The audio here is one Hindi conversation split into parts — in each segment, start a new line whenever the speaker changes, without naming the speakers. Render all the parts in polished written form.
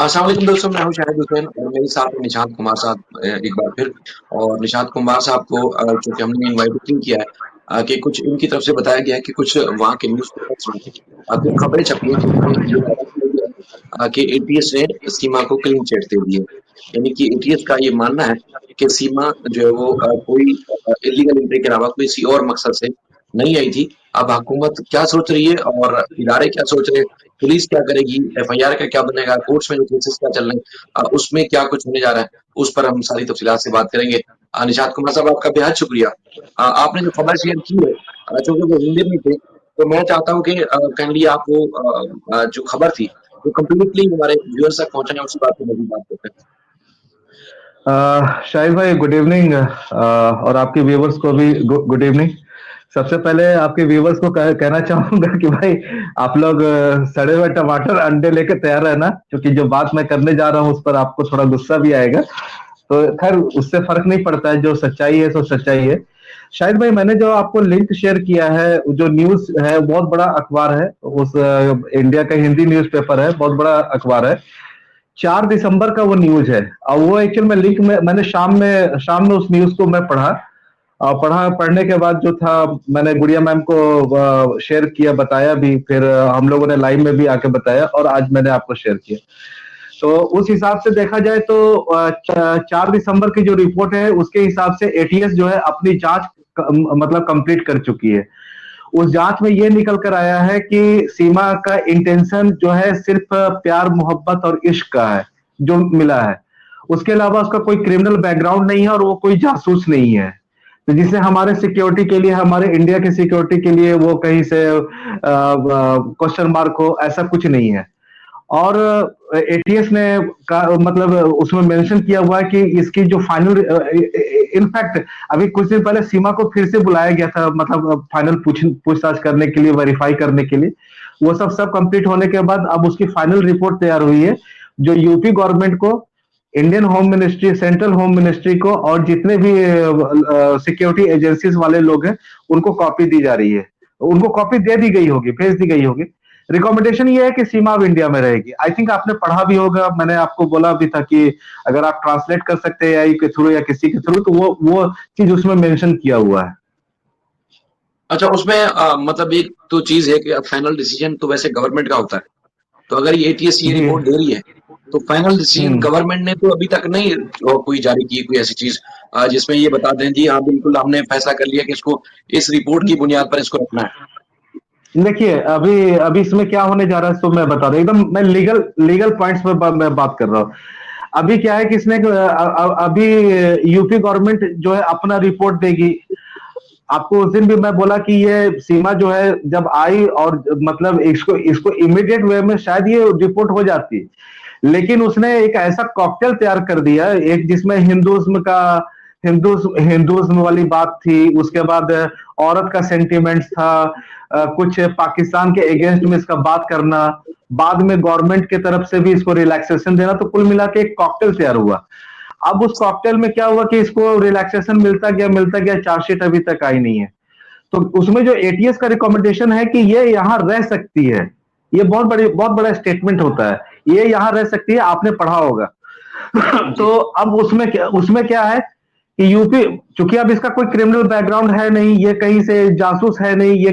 अस्सलाम वालेकुम दोस्तों, मैं हूँ शाहिद हुसैन और मेरे साथ है निशांत कुमार साहब एक बार फिर। और निशांत कुमार साहब को चूँकि हमने इनवाइट इसलिए किया है कि कुछ इनकी तरफ से बताया गया है कि कुछ वहाँ के न्यूज़पेपर्स में कुछ खबरें छपी हैं जिसमें ये दावा किया गया है कि एटीएस ने सीमा को क्लीन चिट दे दी है। यानी कि एटीएस का ये मानना है कि सीमा जो है वो कोई इल्लीगल एंट्री के अलावा किसी और मकसद से नहीं आई थी। अब हुकूमत क्या सोच रही है और इदारे क्या सोच रहे हैं, पुलिस क्या करेगी, एफआईआर का क्या बनेगा, कोर्ट्स में जो केसेस क्या चल रहे हैं, उसमें क्या कुछ होने जा रहा है, उस पर हम सारी तफसीलात से बात करेंगे। निशात कुमार साहब, आपका बेहद शुक्रिया। आपने जो खबर शेयर की है, चूंकि वो हिंदी में थे, तो मैं चाहता हूँ कि काइंडली आप वो जो खबर थी वो कम्प्लीटली हमारे व्यूअर्स तक पहुंचाएं, उसी बात पर मजीद बात करते हैं।
शाहिद भाई गुड इवनिंग, और आपके व्यूवर्स को भी गुड इवनिंग। सबसे पहले आपके व्यूवर्स को कहना चाहूंगा कि भाई आप लोग सड़े हुए टमाटर अंडे लेकर तैयार रहना, क्योंकि जो बात मैं करने जा रहा हूं उस पर आपको थोड़ा गुस्सा भी आएगा। तो खैर उससे फर्क नहीं पड़ता है, जो सच्चाई है सो सच्चाई है। शाहिद भाई, मैंने जो आपको लिंक शेयर किया है, जो न्यूज है, बहुत बड़ा अखबार है, उस इंडिया का हिंदी न्यूज़पेपर है, बहुत बड़ा अखबार है। 4 दिसंबर का वो न्यूज है। और वो एक्चुअल में लिंक में मैंने शाम में उस न्यूज को मैं पढ़ा। पढ़ने के बाद जो था, मैंने गुड़िया मैम को शेयर किया, बताया भी, फिर हम लोगों ने लाइव में भी आके बताया, और आज मैंने आपको शेयर किया। तो उस हिसाब से देखा जाए तो 4 दिसंबर की जो रिपोर्ट है उसके हिसाब से एटीएस जो है अपनी जांच मतलब कंप्लीट कर चुकी है। उस जांच में ये निकल कर आया है कि सीमा का इंटेंशन जो है सिर्फ प्यार मोहब्बत और इश्क का है, जो मिला है। उसके अलावा उसका कोई क्रिमिनल बैकग्राउंड नहीं है, और वो कोई जासूस नहीं है। तो जिससे हमारे सिक्योरिटी के लिए, हमारे इंडिया के सिक्योरिटी के लिए वो कहीं से क्वेश्चन मार्क हो, ऐसा कुछ नहीं है। और एटीएस ने मतलब उसमें मेंशन किया हुआ है कि इसकी जो फाइनल, इनफैक्ट अभी कुछ दिन पहले सीमा को फिर से बुलाया गया था, मतलब फाइनल पूछताछ करने के लिए, वेरीफाई करने के लिए। वो सब कंप्लीट होने के बाद अब उसकी फाइनल रिपोर्ट तैयार हुई है, जो यूपी गवर्नमेंट को, Indian home ministry, central home ministry को, और जितने भी सिक्योरिटी एजेंसीज वाले लोग हैं उनको कॉपी दी जा रही है। उनको कॉपी दे दी गई होगी, भेज दी गई होगी। रिकमेंडेशन ये है कि सीमा अब इंडिया में रहेगी। आई थिंक आपने पढ़ा भी होगा, मैंने आपको बोला भी था कि अगर आप ट्रांसलेट कर सकते हैं एआई के थ्रू या किसी के थ्रू, तो वो चीज उसमें मेंशन किया हुआ है।
अच्छा, उसमें मतलब एक तो चीज है कि फाइनल डिसीजन तो वैसे गवर्नमेंट का होता है। तो अगर ये एटीएस ये रिपोर्ट दे रही है तो फाइनल डिसीजन गवर्नमेंट ने तो अभी तक नहीं कोई जारी की, कोई ऐसी चीज जिसमें ये बता दें जी हाँ बिल्कुल हमने फैसला कर लिया कि इसको इस रिपोर्ट की बुनियाद पर इसको रखना है।
देखिए, अभी अभी इसमें क्या होने जा रहा है, तो मैं बता रहा हूँ, एकदम मैं लीगल पॉइंट्स पे मैं बात कर रहा हूँ। अभी क्या है कि इसने अभी यूपी गवर्नमेंट जो है अपना रिपोर्ट देगी। आपको उस दिन भी मैं बोला कि ये सीमा जो है जब आई, और मतलब इसको इसको इमीडिएट वे में शायद ये रिपोर्ट हो जाती, लेकिन उसने एक ऐसा कॉकटेल तैयार कर दिया, एक जिसमें हिंदुज्म वाली बात थी, उसके बाद औरत का सेंटिमेंट्स था, कुछ पाकिस्तान के अगेंस्ट में इसका बात करना, बाद में गवर्नमेंट की तरफ से भी इसको रिलैक्सेशन देना, तो कुल मिला के एक कॉकटेल तैयार हुआ। अब उस कॉकटेल में क्या हुआ कि इसको रिलैक्सेशन मिलता गया, चार्जशीट अभी तक आई नहीं है। तो उसमें जो एटीएस का रिकमेंडेशन है कि ये यहां रह सकती है, ये बहुत बड़ा स्टेटमेंट होता है, ये यहां रह सकती है, आपने पढ़ा होगा। तो अब उसमें क्या है कि यूपी, चूंकि अब इसका कोई क्रिमिनल बैकग्राउंड है नहीं, ये कहीं से जासूस है नहीं, ये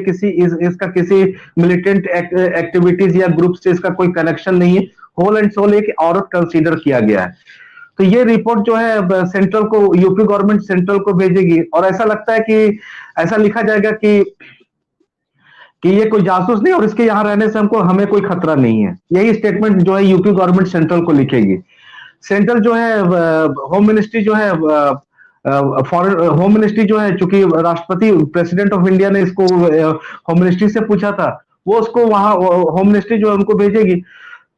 इसका किसी मिलिटेंट एक्टिविटीज या ग्रुप से इसका कोई कनेक्शन नहीं है, होल एंड सोल एक औरत कंसीडर किया गया है। तो ये रिपोर्ट जो है सेंट्रल को, यूपी गवर्नमेंट सेंट्रल को भेजेगी, और ऐसा लगता है कि ऐसा लिखा जाएगा कि ये कोई जासूस नहीं, और इसके यहाँ रहने से हमें कोई खतरा नहीं है। यही स्टेटमेंट जो है यूपी गवर्नमेंट सेंट्रल को लिखेगी। सेंट्रल जो है होम मिनिस्ट्री जो है, फॉरेन होम मिनिस्ट्री जो है, चूंकि राष्ट्रपति प्रेसिडेंट ऑफ इंडिया ने इसको होम मिनिस्ट्री से पूछा था, वो उसको वहां होम मिनिस्ट्री जो है उनको भेजेगी।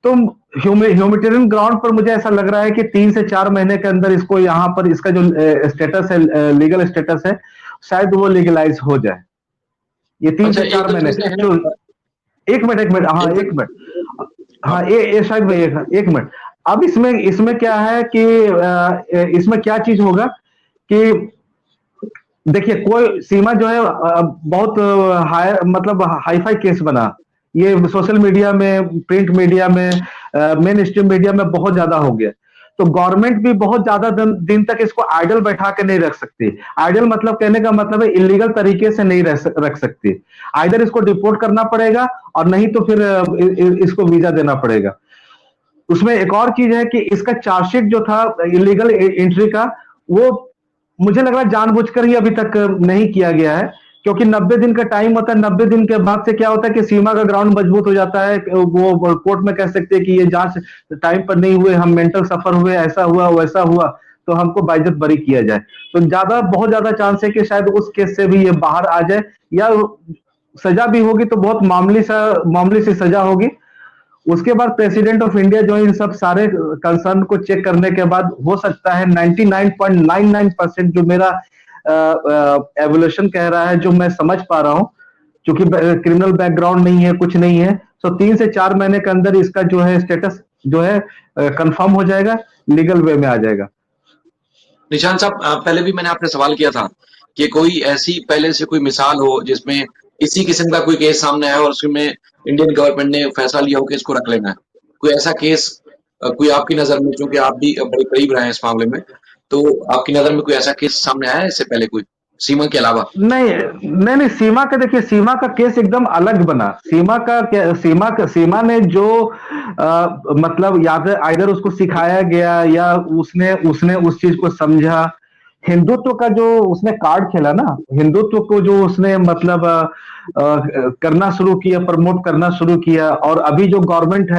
तो ह्यूमैनिटेरियन ग्राउंड पर मुझे ऐसा लग रहा है कि 3 से 4 महीने के अंदर इसको यहाँ पर इसका जो स्टेटस है, लीगल स्टेटस है, शायद वो लीगलाइज हो जाए। ये 3 से 4 महीने। एक मिनट, हाँ एक मिनट, हाँ ये शायद भाई एक मिनट। अब इसमें क्या है कि इसमें क्या चीज होगा कि देखिए, कोई सीमा जो है बहुत हाई, मतलब हाईफाई केस बना, ये सोशल मीडिया में, प्रिंट मीडिया में मेन स्ट्रीम मीडिया में बहुत ज्यादा हो गया। तो गवर्नमेंट भी बहुत ज्यादा दिन तक इसको आइडल बैठा के नहीं रख सकती। आइडल मतलब कहने का मतलब है इलीगल तरीके से नहीं रख सकती। आइदर इसको डिपोर्ट करना पड़ेगा और नहीं तो फिर इसको वीजा देना पड़ेगा। उसमें एक और चीज है कि इसका चार्जशीट जो था इलीगल एंट्री का, वो मुझे लग रहा है जानबूझकर ही अभी तक नहीं किया गया है, क्योंकि 90 दिन का टाइम होता है। 90 दिन के बाद से क्या होता है कि सीमा का ग्राउंड मजबूत हो जाता है। वो कोर्ट में कह सकते हैं कि ये जांच टाइम पर नहीं हुए, हम मेंटल सफर हुए, ऐसा हुआ वैसा हुआ, तो हमको बाइज्जत बरी किया जाए। तो बहुत ज्यादा चांस है कि शायद उस केस से भी ये बाहर आ जाए, या सजा भी होगी तो बहुत मामूली सी सजा होगी। उसके बाद प्रेसिडेंट ऑफ इंडिया जो इन सब सारे कंसर्न को चेक करने के बाद हो सकता है 99.99% जो मेरा एवोल्यूशन कह रहा है, जो मैं समझ पा रहा हूं, क्योंकि क्रिमिनल बैकग्राउंड नहीं है, कुछ नहीं है, तो 3 से 4 महीने के अंदर इसका जो है स्टेटस जो है कंफर्म हो जाएगा, लीगल वे में आ जाएगा।
निशांत साहब, पहले भी मैंने आपने सवाल किया था कि कोई ऐसी पहले से कोई मिसाल हो जिसमें इसी किस्म का कोई केस सामने आया और उसमें इंडियन गवर्नमेंट ने फैसला लिया हो कि इसको रख लेना है। कोई ऐसा केस कोई आपकी नजर में, क्योंकि आप भी बड़े करीब रहे हैं इस मामले में, तो आपकी नजर में कोई ऐसा केस सामने आया है इससे पहले कोई, सीमा के अलावा?
नहीं नहीं नहीं, सीमा का देखिए, सीमा का केस एकदम अलग बना। सीमा ने जो मतलब या फिर आइदर उसको सिखाया गया या उसने उसने उस चीज को समझा। हिंदुत्व का जो उसने कार्ड खेला ना, हिंदुत्व को जो उसने मतलब करना शुरू किया, प्रमोट करना शुरू किया, और अभी जो गवर्नमेंट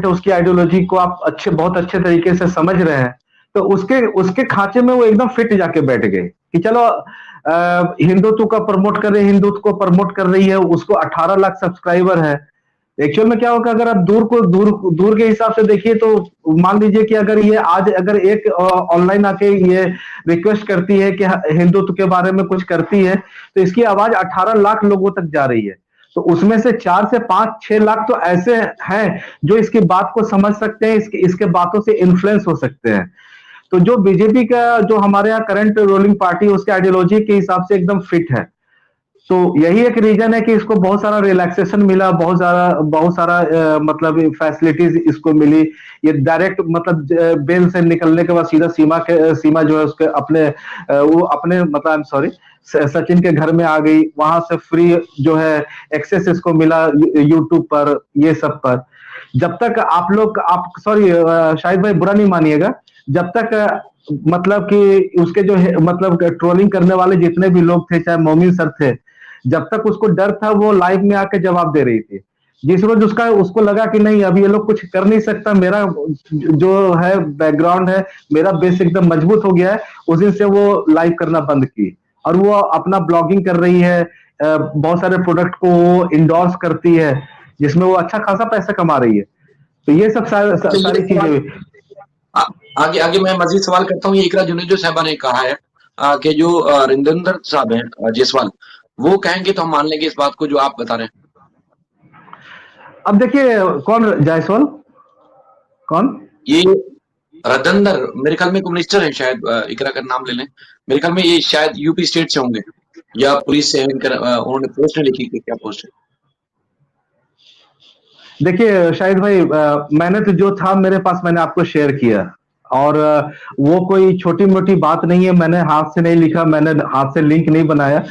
है उसकी आइडियोलॉजी को आप बहुत अच्छे तरीके से समझ रहे हैं, तो उसके उसके खांचे में वो एकदम फिट जाके बैठ गए कि चलो हिंदुत्व का प्रमोट कर रहे हैं, हिंदुत्व को प्रमोट कर रही है, उसको 18 लाख सब्सक्राइबर है। एक्चुअल में क्या होगा, अगर आप दूर के हिसाब से देखिए तो मान लीजिए कि अगर ये आज अगर एक ऑनलाइन आके ये रिक्वेस्ट करती है कि हिंदुत्व के बारे में कुछ करती है, तो इसकी आवाज 18 लाख लोगों तक जा रही है। तो उसमें से 4 से 5-6 लाख तो ऐसे हैं जो इसकी बात को समझ सकते हैं, इसके बातों से इन्फ्लुएंस हो सकते हैं। तो जो बीजेपी का जो हमारे यहाँ करंट रूलिंग पार्टी है, उसके आइडियोलॉजी के हिसाब से एकदम फिट है। तो यही एक रीजन है कि इसको बहुत सारा रिलैक्सेशन मिला, बहुत सारा मतलब फैसिलिटीज इसको मिली। ये डायरेक्ट मतलब बेल से निकलने के बाद सीधा सीमा जो है उसके अपने वो अपने मतलब आई एम सॉरी सचिन के घर में आ गई। वहां से फ्री जो है एक्सेस इसको मिला यूट्यूब पर, ये सब पर। जब तक आप सॉरी शाहिद भाई बुरा नहीं मानिएगा, जब तक मतलब कि उसके जो मतलब ट्रोलिंग करने वाले जितने भी लोग थे, चाहे मोमिन सर थे, जब तक उसको डर था वो लाइव में आके जवाब दे रही थी। जिस रोज उसको लगा कि नहीं अब ये लोग कुछ कर नहीं सकता, मेरा जो है बैकग्राउंड है, मेरा बेस एकदम मजबूत हो गया है, उस दिन से वो लाइव करना बंद की और वो अपना ब्लॉगिंग कर रही है। बहुत सारे प्रोडक्ट को वो इंडोर्स करती है, जिसमें वो अच्छा खासा पैसा कमा रही है। तो ये सब सारी चीजें।
आगे आगे मैं मजीद सवाल करता हूँ। ये इकरा जुनेजो साहबा ने कहा है कि जो रिंदर साहब हैं जायसवाल, वो कहेंगे तो हम मान लेंगे इस बात को जो आप बता रहे हैं।
अब देखिए कौन जायसवाल, कौन
ये रतनदर, मेरे ख्याल में मिनिस्टर है शायद, इकरा का नाम ले लें, मेरे ख्याल में ये शायद यूपी स्टेट से होंगे या पुलिस से। उन्होंने पोस्ट नहीं लिखी कि क्या पोस्ट है।
देखिए शाहिद भाई, मैंने तो जो था मेरे पास मैंने आपको शेयर किया, और वो कोई छोटी मोटी बात नहीं है। मैंने हाथ से नहीं लिखा, मैंने हाथ से लिंक नहीं बनाया।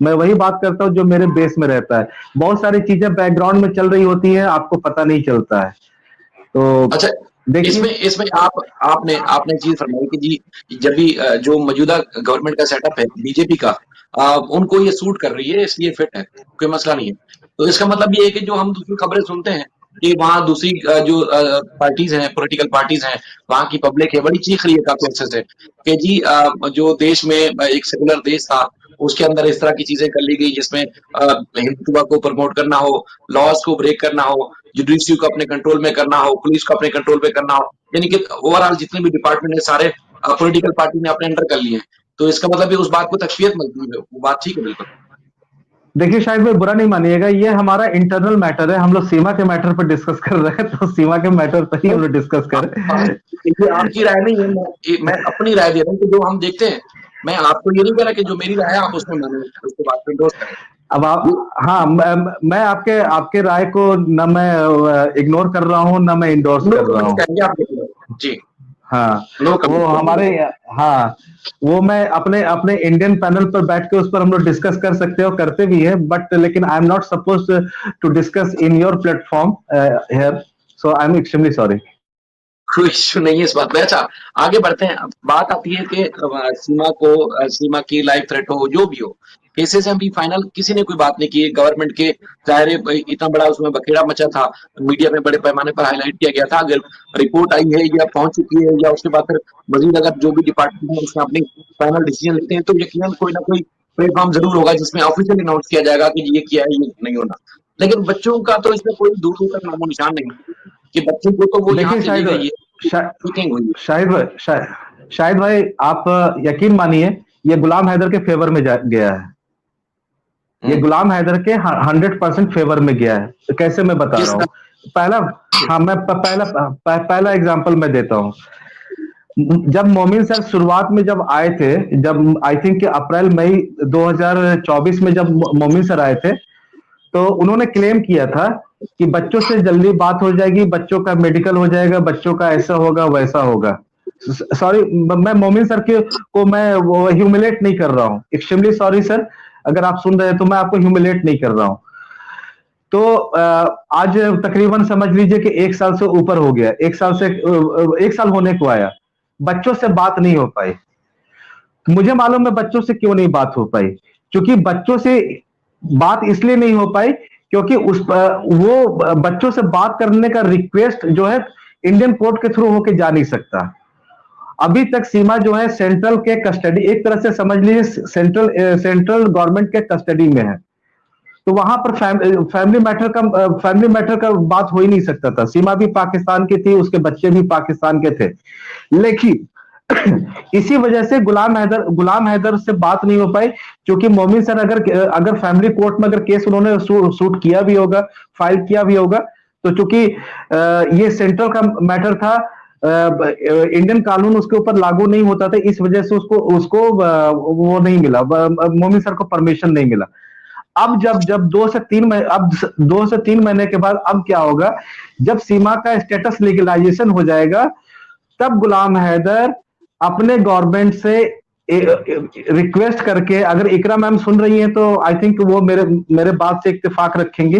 मैं वही बात करता हूँ जो मेरे बेस में रहता है। बहुत सारी चीजें बैकग्राउंड में चल रही होती है, आपको पता नहीं चलता है। तो
अच्छा, इसमें आपने चीज फरमाई कि जी जब भी जो मौजूदा गवर्नमेंट का सेटअप है बीजेपी का, उनको ये सूट कर रही है इसलिए फिट है, कोई मसला नहीं है। तो इसका मतलब ये है कि जो हम दूसरी खबरें सुनते हैं कि वहाँ दूसरी जो पार्टीज हैं, पॉलिटिकल पार्टीज हैं, वहाँ की पब्लिक है बड़ी चीख रही है काफी अच्छे से कि जी जो देश में एक सेकुलर देश था उसके अंदर इस तरह की चीजें कर ली गई जिसमें हिंदुत्व को प्रमोट करना हो, लॉज को ब्रेक करना हो, जुडिशरी को अपने कंट्रोल में करना हो, पुलिस को अपने कंट्रोल में करना हो, यानी कि ओवरऑल जितने भी डिपार्टमेंट है सारे पॉलिटिकल पार्टी ने अपने अंडर कर लिए हैं। तो इसका मतलब उस बात को तकवीयत मिलती है, वो बात ठीक है बिल्कुल।
देखिए शायद मैं बुरा नहीं मानिएगा, ये हमारा इंटरनल मैटर है। हम लोग सीमा के मैटर पर डिस्कस कर रहे हैं, तो सीमा के मैटर पर ही हम लोग डिस्कस कर रहे हैं।
ये आपकी राय नहीं है, मैं अपनी राय दे रहा हूँ कि जो हम देखते हैं। मैं आपको ये नहीं कह रहा कि जो मेरी राय है आप उसमें माने, उसके बाद फिर दोस्त करें।
अब आप,
ये
हाँ, मैं आपके आपके राय को ना मैं इग्नोर कर रहा हूँ ना मैं इंडोर्स
नो
कर रहा
कमेंट्स
हूँ।
करेंगे आप लोग। जी,
हाँ,
नो
वो
कमेंट्स करेंगे।
हमारे, हाँ, वो मैं अपने अपने इंडियन पैनल पर बैठ के उस पर हम लोग डिस्कस कर सकते हो, करते भी है, बट लेकिन I am not suppose to discuss in your platform here, so I am extremely sorry.
कोई इश्यू नहीं है इस बात में। अच्छा, आगे बढ़ते हैं। अब बात आती है कि सीमा को, सीमा की लाइफ थ्रेट हो, जो भी हो, केसेस अभी फाइनल किसी ने कोई बात नहीं की। गवर्नमेंट के ज़ाहिर है इतना बड़ा उसमें बखेड़ा मचा था, मीडिया में बड़े पैमाने पर हाईलाइट किया गया था। अगर रिपोर्ट आई है या पहुंच चुकी है या उसके बाद फिर मजीद अगर जो भी डिपार्टमेंट है उसमें अपनी फाइनल डिसीजन लेते हैं तो यकीनन कोई ना कोई प्लेटफॉर्म जरूर होगा जिसमें ऑफिशियल अनाउंस किया जाएगा कि ये किया है, ये नहीं होना। लेकिन बच्चों का तो इसमें कोई दूर दूर तक नामो निशान नहीं कि बच्चों को तो वो यहाँ
देखिए
से ले
शायद,
गई है,
शा,
चीटिंग हुई है।
शाहिद भाई, शाहिद भाई, आप यकीन मानिए, ये गुलाम हैदर के फेवर में गया है। ये
हुँ,
गुलाम हैदर के 100% फेवर में गया है। तो कैसे, मैं बता
किस
रहा हूँ।
तरह
पहला,
से?
हाँ, मैं पहला एग्जांपल मैं देता हूँ। जब मोमिन सर शुरुआत में जब आए थे, जब आई थिंक अप्रैल मई 2024 में जब मोमिन सर आए थे, तो उन्होंने क्लेम किया था कि बच्चों से जल्दी बात हो जाएगी, बच्चों का मेडिकल हो जाएगा, बच्चों का ऐसा होगा वैसा होगा। सॉरी, मैं मोमिन सर के को मैं वो ह्यूमिलेट नहीं कर रहा हूँ, एक्सट्रीमली सॉरी सर, अगर आप सुन रहे हैं तो मैं आपको ह्यूमिलेट नहीं कर रहा हूँ। तो आज तकरीबन समझ लीजिए कि 1 साल से ऊपर हो गया, 1 साल से 1 साल होने को आया, बच्चों से बात नहीं हो पाई। मुझे मालूम है बच्चों से क्यों नहीं बात हो पाई, क्योंकि बच्चों से बात इसलिए नहीं हो पाई क्योंकि वो बच्चों से बात करने का रिक्वेस्ट जो है इंडियन कोर्ट के थ्रू होके जा नहीं सकता। अभी तक सीमा जो है सेंट्रल के कस्टडी, एक तरह से समझ लीजिए सेंट्रल गवर्नमेंट के कस्टडी में है। तो वहां पर फैमिली मैटर का बात हो ही नहीं सकता था। सीमा भी पाकिस्तान की थी, उसके बच्चे भी पाकिस्तान के थे, लेकिन इसी वजह से गुलाम हैदर से बात नहीं हो पाई। क्योंकि मोमिन सर अगर अगर फैमिली कोर्ट में अगर केस उन्होंने शूट किया भी होगा, फाइल किया भी होगा, तो चूंकि ये सेंट्रल का मैटर था, इंडियन कानून उसके ऊपर लागू नहीं होता था, इस वजह से उसको उसको वो नहीं मिला, मोमिन सर को परमिशन नहीं मिला। अब जब जब 2 से 3 महीने के बाद अब क्या होगा, जब सीमा का स्टेटस लीगलाइजेशन हो जाएगा, तब गुलाम हैदर अपने गवर्नमेंट से रिक्वेस्ट करके, अगर इकरा मैम सुन रही हैं तो आई थिंक वो मेरे मेरे बात से इत्तेफाक रखेंगे,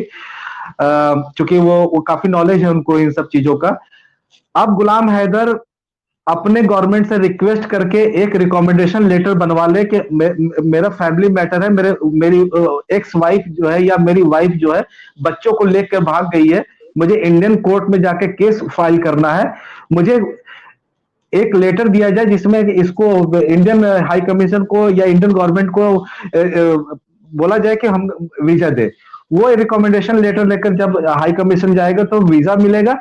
क्योंकि वो काफी नॉलेज है उनको इन सब चीजों का। अब गुलाम हैदर अपने गवर्नमेंट से रिक्वेस्ट करके एक रिकमेंडेशन लेटर बनवा ले कि मेरा फैमिली मैटर है, मेरी एक्स वाइफ जो है या मेरी वाइफ जो है बच्चों को लेकर भाग गई है, मुझे इंडियन कोर्ट में जाके केस फाइल करना है, मुझे एक लेटर दिया जाए जिसमें इसको इंडियन हाई कमीशन को या इंडियन गवर्नमेंट को बोला जाए कि हम वीजा दे। वो रिकमेंडेशन लेटर लेकर जब हाई कमीशन जाएगा तो वीजा मिलेगा,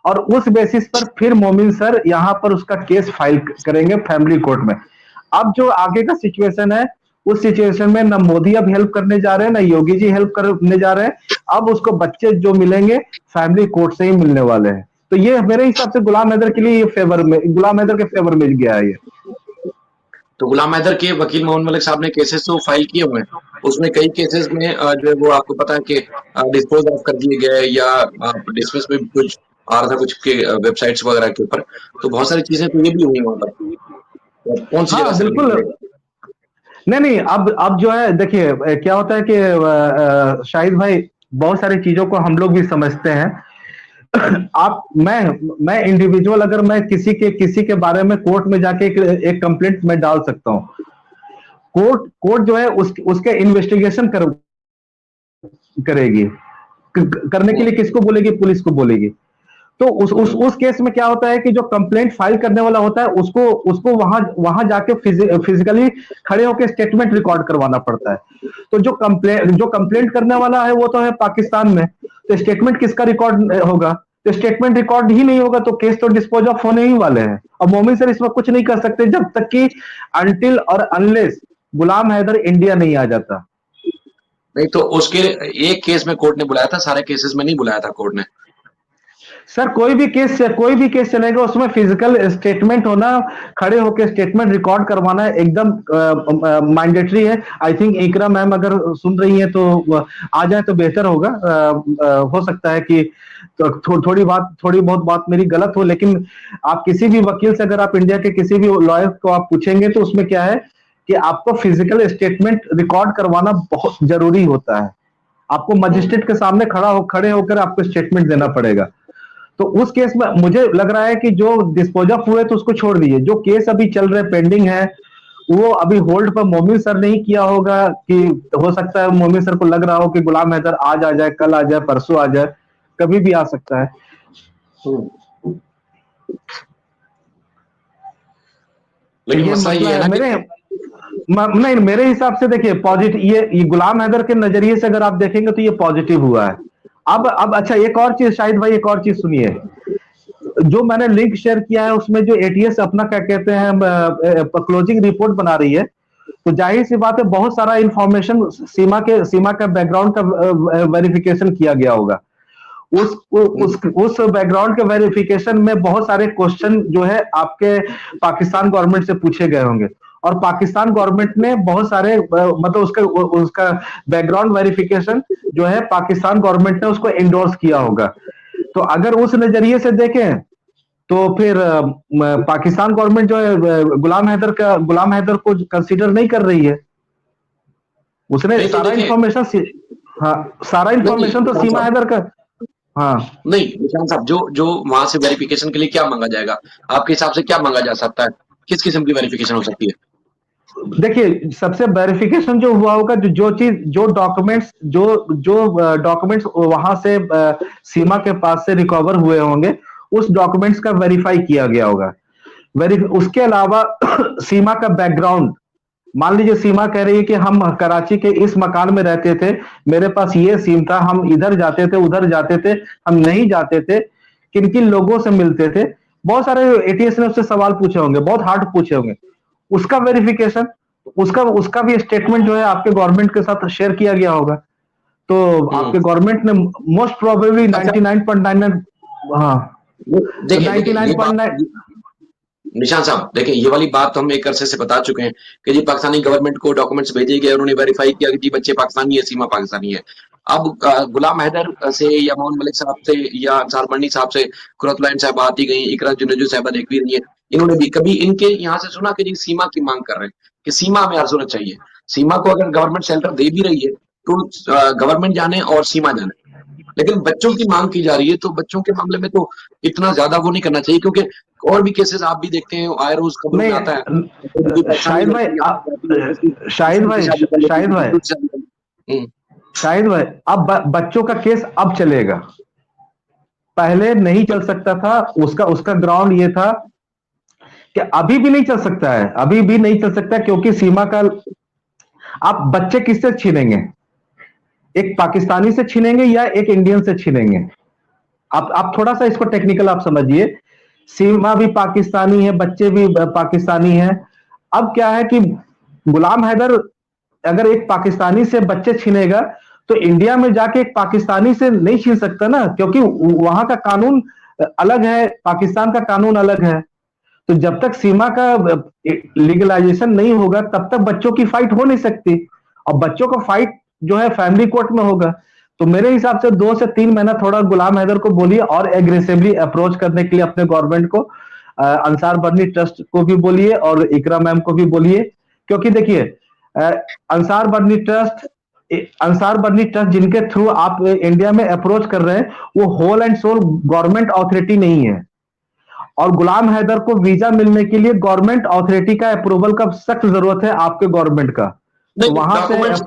और उस बेसिस पर फिर मोमिन सर यहाँ पर उसका केस फाइल करेंगे फैमिली कोर्ट में। अब जो आगे का सिचुएशन है, उस सिचुएशन में ना मोदी अब हेल्प करने जा रहे हैं, ना योगी जी हेल्प करने जा रहे हैं। अब उसको बच्चे जो मिलेंगे फैमिली कोर्ट से ही मिलने वाले हैं। तो ये मेरे हिसाब से गुलाम हैदर के लिए, ये फेवर में, गुलाम हैदर के फेवर में गया है ये।
तो गुलाम हैदर के वकील मोहम्मद मलिक साहब ने केसेस तो फाइल किए हुए हैं। उसमें कई केसेस में जो है वो आपको पता है कि डिस्पोज ऑफ कर दिए गए या डिसमिस में कुछ आ रहा था कुछ के वेबसाइट्स वगैरह के ऊपर। तो बहुत सारी चीजें तो ये भी हुई वहां पर। तो कौन सी जगह
हाँ
से रिलीज
बिल्कुल।
करेगा?
नहीं नहीं, अब जो है देखिए, क्या होता है कि शाहिद भाई, बहुत सारी चीजों को हम लोग भी समझते हैं। आप मैं इंडिविजुअल, अगर मैं किसी के बारे में कोर्ट में जाके एक कंप्लेंट में डाल सकता हूँ। कोर्ट जो है उसके इन्वेस्टिगेशन करेगी। करने के
हम्म,
लिए किसको बोलेगी? पुलिस को बोलेगी। तो
हम्म,
उस केस में क्या होता है कि जो कंप्लेंट फाइल करने वाला होता है उसको उसको वहां वहां जाके फिजिकली खड़े होकर स्टेटमेंट रिकॉर्ड करवाना पड़ता है। तो जो कंप्लेंट करने वाला है वो तो है पाकिस्तान में, तो स्टेटमेंट किसका रिकॉर्ड होगा? तो स्टेटमेंट रिकॉर्ड ही नहीं होगा तो केस तो डिस्पोज ऑफ होने ही वाले हैं। अब मोमिन सर इसमें कुछ नहीं कर सकते जब तक कि अनटिल और अनलेस गुलाम हैदर इंडिया नहीं आ जाता।
नहीं तो उसके एक केस में कोर्ट ने बुलाया था, सारे केसेस में नहीं बुलाया था कोर्ट ने।
सर कोई भी केस चलेगा, उसमें फिजिकल स्टेटमेंट होना, खड़े होकर स्टेटमेंट रिकॉर्ड करवाना एकदम मैंडेटरी है। आई थिंक इकरा मैम अगर सुन रही है तो आ जाए तो बेहतर होगा। हो सकता है कि तो थोड़ी बहुत बात मेरी गलत हो, लेकिन आप किसी भी वकील से, अगर आप इंडिया के किसी भी लॉयर को आप पूछेंगे तो उसमें क्या है कि आपको फिजिकल स्टेटमेंट रिकॉर्ड करवाना बहुत जरूरी होता है। आपको मजिस्ट्रेट के सामने खड़े होकर आपको स्टेटमेंट देना पड़ेगा। तो उस केस में मुझे लग रहा है कि जो डिस्पोज ऑफ हुए तो उसको छोड़ दीजिए, जो केस अभी चल रहे पेंडिंग है वो अभी होल्ड पर मोमिन सर नहीं किया होगा कि हो सकता है मोमिन सर को लग रहा हो कि गुलाम हैदर आज आ जाए, कल आ जाए, परसों आ जाए, कभी भी आ सकता है। तो
लेकिन
ये
मसला
मसला
ये है
है
ना
मेरे
कि
नहीं, मेरे हिसाब से देखिए पॉजिटिव, ये गुलाम हैदर के नजरिए से अगर आप देखेंगे तो ये पॉजिटिव हुआ है। अब अच्छा, एक और चीज शाहिद भाई, एक और चीज सुनिए। जो मैंने लिंक शेयर किया है उसमें जो एटीएस अपना क्या कहते हैं क्लोजिंग रिपोर्ट बना रही है, तो जाहिर सी बात है बहुत सारा इंफॉर्मेशन सीमा का बैकग्राउंड का वेरिफिकेशन किया गया होगा। उस बैकग्राउंड के वेरिफिकेशन में बहुत सारे क्वेश्चन जो है आपके पाकिस्तान गवर्नमेंट से पूछे गए होंगे, और पाकिस्तान गवर्नमेंट ने बहुत सारे मतलब उसका उसका बैकग्राउंड वेरिफिकेशन जो है पाकिस्तान गवर्नमेंट ने उसको एंडोर्स किया होगा। तो अगर उस नजरिए से देखें तो फिर पाकिस्तान गवर्नमेंट जो है गुलाम हैदर को कंसीडर नहीं कर रही है। उसने
नहीं तो
सारा
देखिए,
इंफॉर्मेशन, हाँ, सारा
नहीं
इंफॉर्मेशन तो
निशान
सीमा
साहब,
हैदर का। हाँ,
नहीं निशान साहब, जो जो वहां से वेरिफिकेशन के लिए क्या मांगा जाएगा, आपके हिसाब से क्या मांगा जा सकता है? किस किस्म की वेरिफिकेशन हो सकती है?
देखिए सबसे वेरिफिकेशन जो हुआ होगा, जो चीज, जो डॉक्यूमेंट्स वहां से सीमा के पास से रिकवर हुए होंगे, उस डॉक्यूमेंट्स का वेरीफाई किया गया होगा। उसके अलावा सीमा का बैकग्राउंड, मान लीजिए सीमा कह रही है कि हम कराची के इस मकान में रहते थे, मेरे पास ये सिम था, हम इधर जाते थे, उधर जाते थे, हम नहीं जाते थे, किन किन लोगों से मिलते थे, बहुत सारे एटीएस ने उससे सवाल पूछे होंगे, बहुत हार्ड पूछे होंगे। उसका वेरिफिकेशन, उसका उसका भी स्टेटमेंट जो है आपके गवर्नमेंट के साथ शेयर किया गया होगा। तो
हम्म।
आपके गवर्नमेंट ने मोस्ट प्रोबेबली
अच्छा,
99.99, हाँ, तो
देखिए देखिए ये बात,
99.9,
निशान साहब देखिए, ये वाली बात तो हम एक अरसे से बता चुके हैं कि जी पाकिस्तानी गवर्नमेंट को डॉक्यूमेंट्स भेजे गए, उन्होंने वेरीफाई किया कि जी बच्चे पाकिस्तानी है, सीमा पाकिस्तानी है। अब गुलाम हैदर से या मोहन मलिक साहब से या अंसार बर्नी साहब से कुरतुलैन साहब आती गई, इकरा जुनेजो साहब देख भी रही है, इन्होंने भी कभी इनके यहाँ से सुना कि जी सीमा की मांग कर रहे हैं कि सीमा हमें हर सूरत चाहिए। सीमा को अगर गवर्नमेंट सेंटर दे भी रही है तो गवर्नमेंट जाने और सीमा जाने, लेकिन बच्चों की मांग की जा रही है तो बच्चों के मामले में तो इतना ज्यादा वो नहीं करना चाहिए, क्योंकि और भी केसेस आप भी देखते हैं, आए रोज खबरों में आता है कि पाकिस्तानी
शाहिद भाई,
लड़की यहाँ पे जाती है, उसकी
शाहिद
किसी
भाई,
से शादी कर लेती है,
शाहिद
किसी
भाई,
दूसरे से शादी कर लेती है।
शाहिद भाई, अब बच्चों का केस अब चलेगा, पहले नहीं चल सकता था। उसका उसका ग्राउंड ये था कि अभी भी नहीं चल सकता है, अभी भी नहीं चल सकता, क्योंकि सीमा का आप बच्चे किससे छीनेंगे? एक पाकिस्तानी से छीनेंगे या एक इंडियन से छीनेंगे? आप थोड़ा सा इसको टेक्निकल आप समझिए। सीमा भी पाकिस्तानी है, बच्चे भी पाकिस्तानी हैं। अब क्या है कि गुलाम हैदर अगर एक पाकिस्तानी से बच्चे छीनेगा तो इंडिया में जाके एक पाकिस्तानी से नहीं छीन सकता ना, क्योंकि वहां का कानून अलग है, पाकिस्तान का कानून अलग है। तो जब तक सीमा का लीगलाइजेशन नहीं होगा तब तक बच्चों की फाइट हो नहीं सकती, और बच्चों का फाइट जो है फैमिली कोर्ट में होगा। तो मेरे हिसाब से 2 से 3 महीना थोड़ा गुलाम हैदर को बोलिए और एग्रेसिवली अप्रोच करने के लिए अपने गवर्नमेंट को, अंसार बर्नी ट्रस्ट को भी बोलिए और इकरा मैम को भी बोलिए। क्योंकि देखिए अंसार बर्नी ट्रस्ट, जिनके थ्रू आप इंडिया में अप्रोच कर रहे हैं, वो whole and sole government authority नहीं है, और गुलाम हैदर को वीजा मिलने के लिए गवर्नमेंट अथॉरिटी का अप्रूवल का सख्त जरूरत है आपके गवर्नमेंट का। तो
नहीं
वहां से
डॉक्यूमेंट्स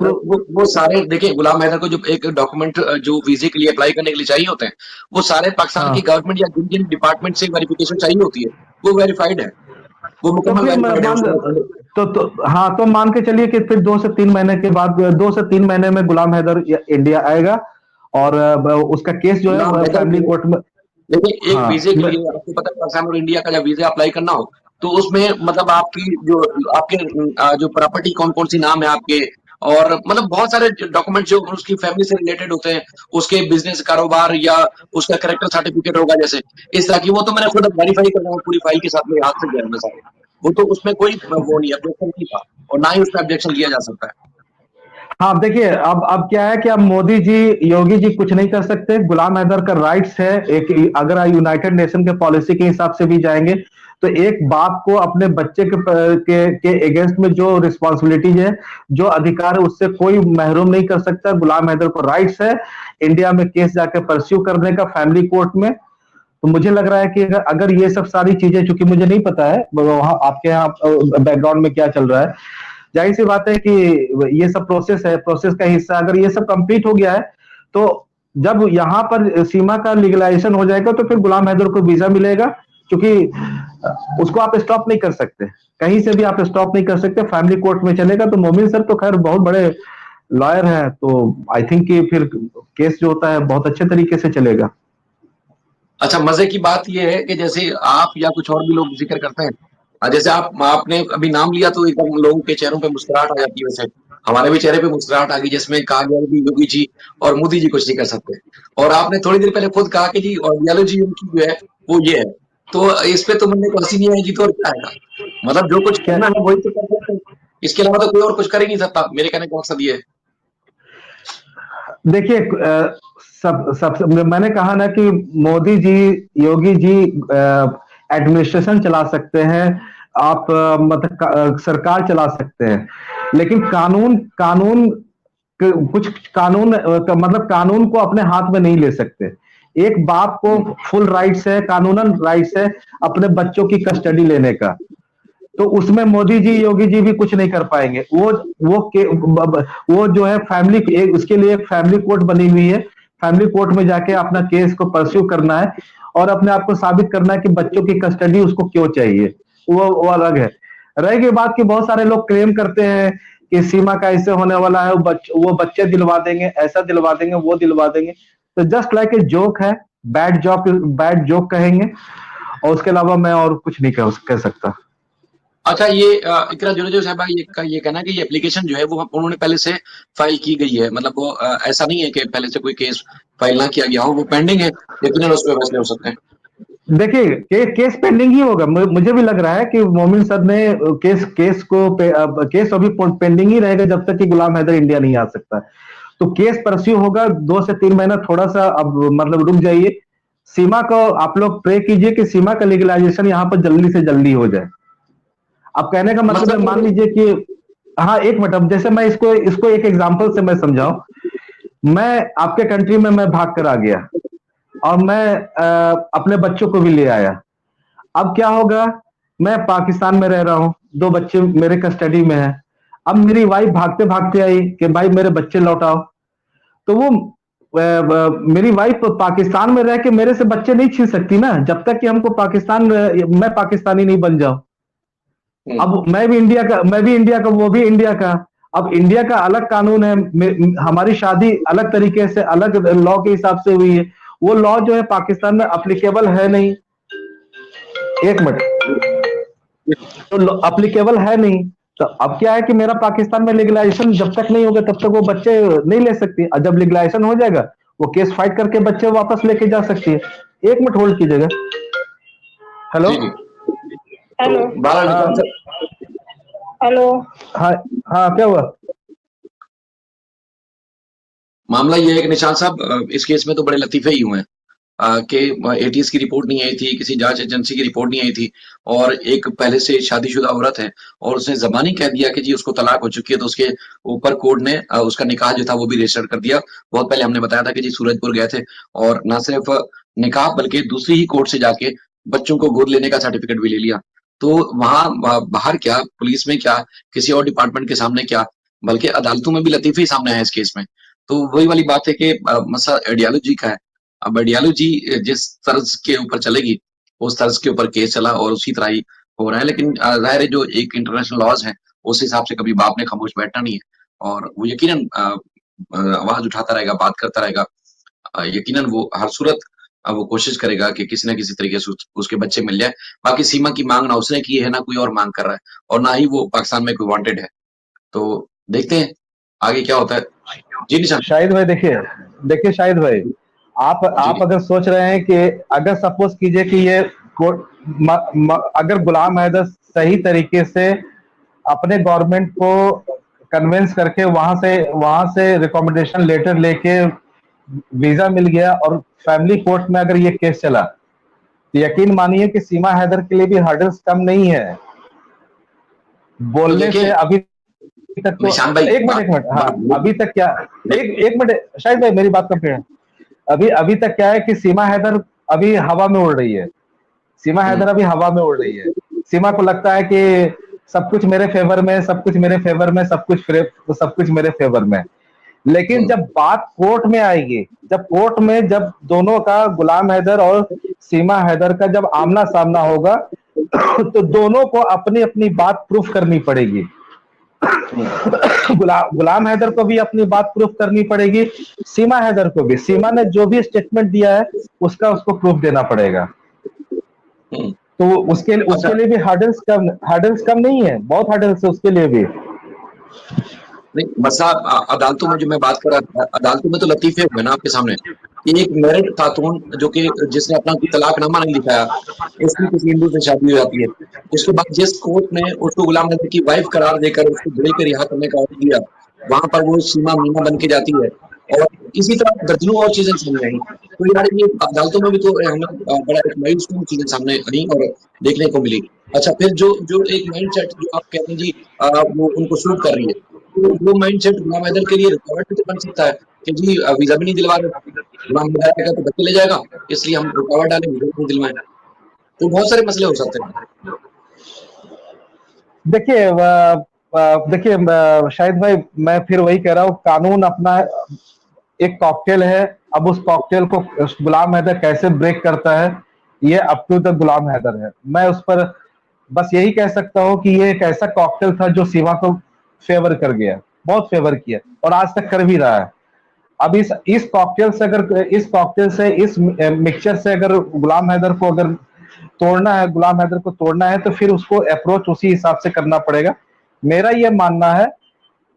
वो सारे देखिए, गुलाम हैदर को जो एक डॉक्यूमेंट जो वीजे के लिए अप्लाई करने के लिए चाहिए होते हैं, वो सारे पाकिस्तान की
हाँ,
गवर्नमेंट या जिन जिन डिपार्टमेंट से वेरिफिकेशन चाहिए होती है वो वेरीफाइड है, वो
तो
मुकम्मल
फिर
वेरीफाइड है
मान,
उसमें।
हाँ, तो मान के चलिए कि फिर 2 से 3 महीने के बाद, 2 से 3 महीने में गुलाम हैदर इंडिया आएगा, और उसका केस जो
गुलाम
है
हैदर
फैमिली
को
कोर्ट में।
देखिए, एक
हाँ,
वीजे के लिए आपको पता है, पाकिस्तान और इंडिया का जब वीजा अप्लाई करना हो तो उसमें मतलब आपकी जो आपके जो प्रॉपर्टी कौन कौन सी नाम है आपके, और मतलब बहुत सारे डॉक्यूमेंट जो उसकी फैमिली से रिलेटेड होते हैं, उसके बिजनेस कारोबार या उसका करेक्टर सर्टिफिकेट होगा जैसे, इस तरह की वो तो मैंने खुद वेरीफाई कर रहा हूँ पूरी फाइल के साथ में हाथ से गया मैं सारे। वो तो उसमें कोई वो नहीं ऑब्जेक्शन नहीं था और ना ही उस पर ऑब्जेक्शन लिया जा सकता है।
हाँ, देखिए अब क्या है कि अब मोदी जी, योगी जी कुछ नहीं कर सकते। गुलाम हैदर का राइट्स है, एक अगर यूनाइटेड नेशन के पॉलिसी के हिसाब से भी जाएंगे तो एक बाप को अपने बच्चे के अगेंस्ट में जो रिस्पॉन्सिबिलिटीज है, जो अधिकार है, उससे कोई महरूम नहीं कर सकता। गुलाम हैदर को राइट्स है इंडिया में केस जाके परस्यू करने का फैमिली कोर्ट में। तो मुझे लग रहा है कि अगर ये सब सारी चीजें, चूंकि मुझे नहीं पता है वहाँ आपके यहाँ बैकग्राउंड में क्या चल रहा है, जाहिर सी बात है कि ये सब प्रोसेस है, प्रोसेस का हिस्सा। अगर ये सब कंप्लीट हो गया है तो जब यहाँ पर सीमा का लीगलाइजेशन हो जाएगा तो फिर गुलाम हैदर को वीजा मिलेगा, क्योंकि उसको आप स्टॉप नहीं कर सकते, कहीं से भी आप स्टॉप नहीं कर सकते। फैमिली कोर्ट में चलेगा। तो मोमिन सर तो खैर बहुत बड़े लॉयर हैं, तो आई थिंक कि फिर केस जो होता है बहुत अच्छे तरीके से चलेगा।
अच्छा, मजे की बात यह है कि जैसे आप या कुछ और भी लोग जिक्र करते हैं, जैसे आपने अभी नाम लिया तो एकदम लोगों के चेहरों पे मुस्कुराहट आ जाती है। वैसे हमारे भी चेहरे पे मुस्कुराहट आ गई, जिसमें कहा गया कि योगी जी और मोदी जी कुछ नहीं कर सकते। और आपने थोड़ी देर पहले खुद कहा कि जी और यादव जी उनकी जो है वो ये है। तो इस पे तो मुझे को हंसी नहीं आएगी तो और क्या आएगा। मतलब जो कुछ
क्या?
करना है वही तो कर सकते हैं, इसके अलावा तो कोई और कुछ कर ही नहीं सकता। मेरे कहने का मकसद ये है।
देखिए, सब मैंने कहा ना कि मोदी जी, योगी जी एडमिनिस्ट्रेशन चला सकते हैं, आप मतलब सरकार चला सकते हैं, लेकिन कानून कानून कुछ कानून मतलब कानून को अपने हाथ में नहीं ले सकते। एक बाप को
हम्म।
फुल राइट्स है, कानूनन राइट्स है अपने बच्चों की कस्टडी लेने का। तो उसमें मोदी जी, योगी जी भी कुछ नहीं कर पाएंगे। वो जो है फैमिली, उसके लिए एक फैमिली कोर्ट बनी हुई है। फैमिली कोर्ट में जाके अपना केस को परस्यू करना है और अपने आप को साबित करना है कि बच्चों की कस्टडी उसको क्यों चाहिए। वो अलग है। रहेगी बात कि बहुत सारे लोग क्लेम करते हैं कि सीमा का ऐसे होने वाला है, वो बच्चे दिलवा देंगे, ऐसा दिलवा देंगे, वो दिलवा देंगे। तो जस्ट लाइक ए जोक है, बैड जोक कहेंगे, और उसके अलावा मैं और कुछ नहीं कह सकता।
अच्छा, ये इकरा जुलझुल साहब ये कहना है कि ये एप्लीकेशन जो है वो उन्होंने पहले से फाइल की गई है। मतलब वो ऐसा नहीं है कि पहले से कोई केस फाइल ना किया गया हो, वो पेंडिंग है, लेकिन उस पर फैसले हो सकते हैं।
देखिए, केस पेंडिंग ही होगा। मुझे भी लग रहा है कि मोमिन सर ने केस अभी पेंडिंग ही रहेगा जब तक कि गुलाम हैदर इंडिया नहीं आ सकता। तो केस परस्यू होगा 2 से 3 महीना, थोड़ा सा अब मतलब रुक जाइए। सीमा को आप लोग प्रे कीजिए कि सीमा का लीगलाइजेशन यहाँ पर जल्दी से जल्दी हो जाए। अब कहने का मतलब है, मान
मतलब
लीजिए कि, हाँ एक मिनट, अब जैसे मैं इसको इसको एक एग्जांपल से मैं समझाऊं। मैं आपके कंट्री में मैं भाग कर आ गया और मैं अपने बच्चों को भी ले आया। अब क्या होगा, मैं पाकिस्तान में रह रहा हूं, 2 बच्चे मेरे कस्टडी में है। अब मेरी वाइफ भागते भागते आई कि भाई मेरे बच्चे लौटाओ। तो वो मेरी वाइफ पाकिस्तान में रह के मेरे से बच्चे नहीं छीन सकती ना, जब तक कि हमको मैं पाकिस्तानी नहीं बन जाऊं।
हम्म,
अब मैं भी इंडिया का, वो भी इंडिया का। अब इंडिया का अलग कानून है, हमारी शादी अलग तरीके से, अलग लॉ के हिसाब से हुई है। वो लॉ जो है पाकिस्तान में अप्लीकेबल है नहीं। एक मिनट। तो अप्लीकेबल है नहीं। तो अब क्या है कि मेरा पाकिस्तान में लीगलाइजेशन जब तक नहीं होगा तब तक वो बच्चे नहीं ले सकती, और जब लीगलाइजेशन हो जाएगा वो केस फाइट करके बच्चे वापस लेके जा सकती है। 1 मिनट होल्ड कीजिएगा। हेलो।
जी जी। तो
हेलो।
बहरहाल निशान
हाँ।
साहब,
हेलो।
हाँ। हाँ, क्या हुआ?
मामला ये है कि निशान साहब इस केस में तो बड़े लतीफे ही हुए हैं। कि एटीएस की रिपोर्ट नहीं आई थी, किसी जांच एजेंसी की रिपोर्ट नहीं आई थी, और एक पहले से शादीशुदा औरत है और उसने जबानी कह दिया कि जी उसको तलाक हो चुकी है, तो उसके ऊपर कोर्ट ने उसका निकाह जो था वो भी रजिस्टर कर दिया। बहुत पहले हमने बताया था कि जी सूरजपुर गए थे और ना सिर्फ निकाह बल्कि दूसरी ही कोर्ट से जाके बच्चों को गोद लेने का सर्टिफिकेट भी ले लिया। तो वहां बाहर क्या, पुलिस में क्या, किसी और डिपार्टमेंट के सामने क्या, बल्कि अदालतों में भी लतीफे ही सामने आए इस केस में। तो वही वाली बात है कि मसला आइडियोलॉजी का है। अब आइडियोलॉजी जिस तर्ज के ऊपर चलेगी उस तर्ज के ऊपर केस चला और उसी तरह ही हो रहा है। लेकिन जाहिर है जो एक इंटरनेशनल लॉज है उस हिसाब से कभी बाप ने खामोश बैठना नहीं है, और वो यकीनन आवाज उठाता रहेगा, बात करता रहेगा। यकीनन वो हर सूरत वो कोशिश करेगा कि किसी ना किसी तरीके से उसके बच्चे मिल जाए। बाकी सीमा की मांग ना उसने की है, ना कोई और मांग कर रहा है, और ना ही वो पाकिस्तान में कोई वांटेड है। तो देखते हैं आगे क्या होता है? जी निशांत।
शाहिद भाई देखिए शाहिद भाई,
जी
आप अगर सोच रहे हैं कि अगर सपोज कीजिए कि ये अगर गुलाम हैदर सही तरीके से अपने गवर्नमेंट को कन्विंस करके वहां से रिकमेंडेशन लेटर लेके वीजा मिल गया और फैमिली कोर्ट में अगर ये केस चला, तो यकीन मानिए कि सीमा हैदर के लिए भी हर्डल्स कम नहीं है
तो
बोलने से।
देखिए
अभी तक तो
निशांत भाई,
एक मिनट, हाँ,
बात ये
अभी तक क्या, एक मिनट शाहिद भाई, मेरी बात कंप्लीट है। अभी तक क्या है कि सीमा हैदर अभी हवा में उड़ रही है। सीमा हैदर अभी हवा में उड़ रही है। सीमा को लगता है कि सब कुछ मेरे फेवर में, सब कुछ मेरे फेवर में, सब कुछ मेरे फेवर में। लेकिन
हम्म,
जब बात कोर्ट में आएगी, जब दोनों का, गुलाम हैदर और सीमा हैदर का जब आमना सामना होगा, तो दोनों को अपनी अपनी बात प्रूफ करनी पड़ेगी।
हम्म,
गुलाम हैदर को भी अपनी बात प्रूफ करनी पड़ेगी, सीमा हैदर को भी। सीमा ने जो भी स्टेटमेंट दिया है उसको प्रूफ देना पड़ेगा।
हम्म।
तो उसके
अच्छा,
उसके लिए भी हर्डल्स कम नहीं है, बहुत हर्डल्स है उसके लिए भी।
नहीं मसला अदालतों में जो मैं बात कर रहा था, अदालतों में तो लतीफे हुए ना आपके सामने कि एक मैरिड खातून जो कि जिसने अपना कोई तलाकनामा नहीं लिखाया, उसकी किसी हिंदू से शादी हो जाती है, उसके बाद जिस कोर्ट ने उसको गुलाम नबी की वाइफ करार देकर उसको जेल पे रिहा करने का ऑर्डर दिया, वहां पर वो सीमा मीना बन के जाती है। और इसी तरह दर्जनों और चीजें सामने आई। तो यार ये अदालतों में भी तो हमें बड़ा एक माइलस्टोन चीजें सामने आई और देखने को मिली। अच्छा, फिर जो जो एक माइंड सेट जो आप कहते हैं जी, वो उनको सूट कर रही है, तो वो माइंडसेट गुलाम हैदर के लिए रुकावट भी तो बन सकता है कि जी वीजा भी नहीं दिलवा रहे, गुलाम हैदर आएगा तो बच्चे ले जाएगा, इसलिए हम रुकावट डालें, वीजा नहीं दिलवाएं। तो बहुत सारे मसले हो सकते हैं।
देखिए शाहिद भाई, मैं फिर वही कह रहा हूँ, कानून अपना एक कॉकटेल है। अब उस कॉकटेल को गुलाम हैदर कैसे ब्रेक करता है, ये अप टू द गुलाम हैदर है। मैं उस पर बस यही कह सकता हूँ कि ये एक ऐसा कॉकटेल था जो सीमा को फेवर कर गया, बहुत फेवर किया और आज तक कर भी रहा है। अब इस कॉकटेल से, इस मिक्सचर से अगर गुलाम हैदर को अगर तोड़ना है, गुलाम हैदर को तोड़ना है, तो फिर उसको अप्रोच उसी हिसाब से करना पड़ेगा। मेरा यह मानना है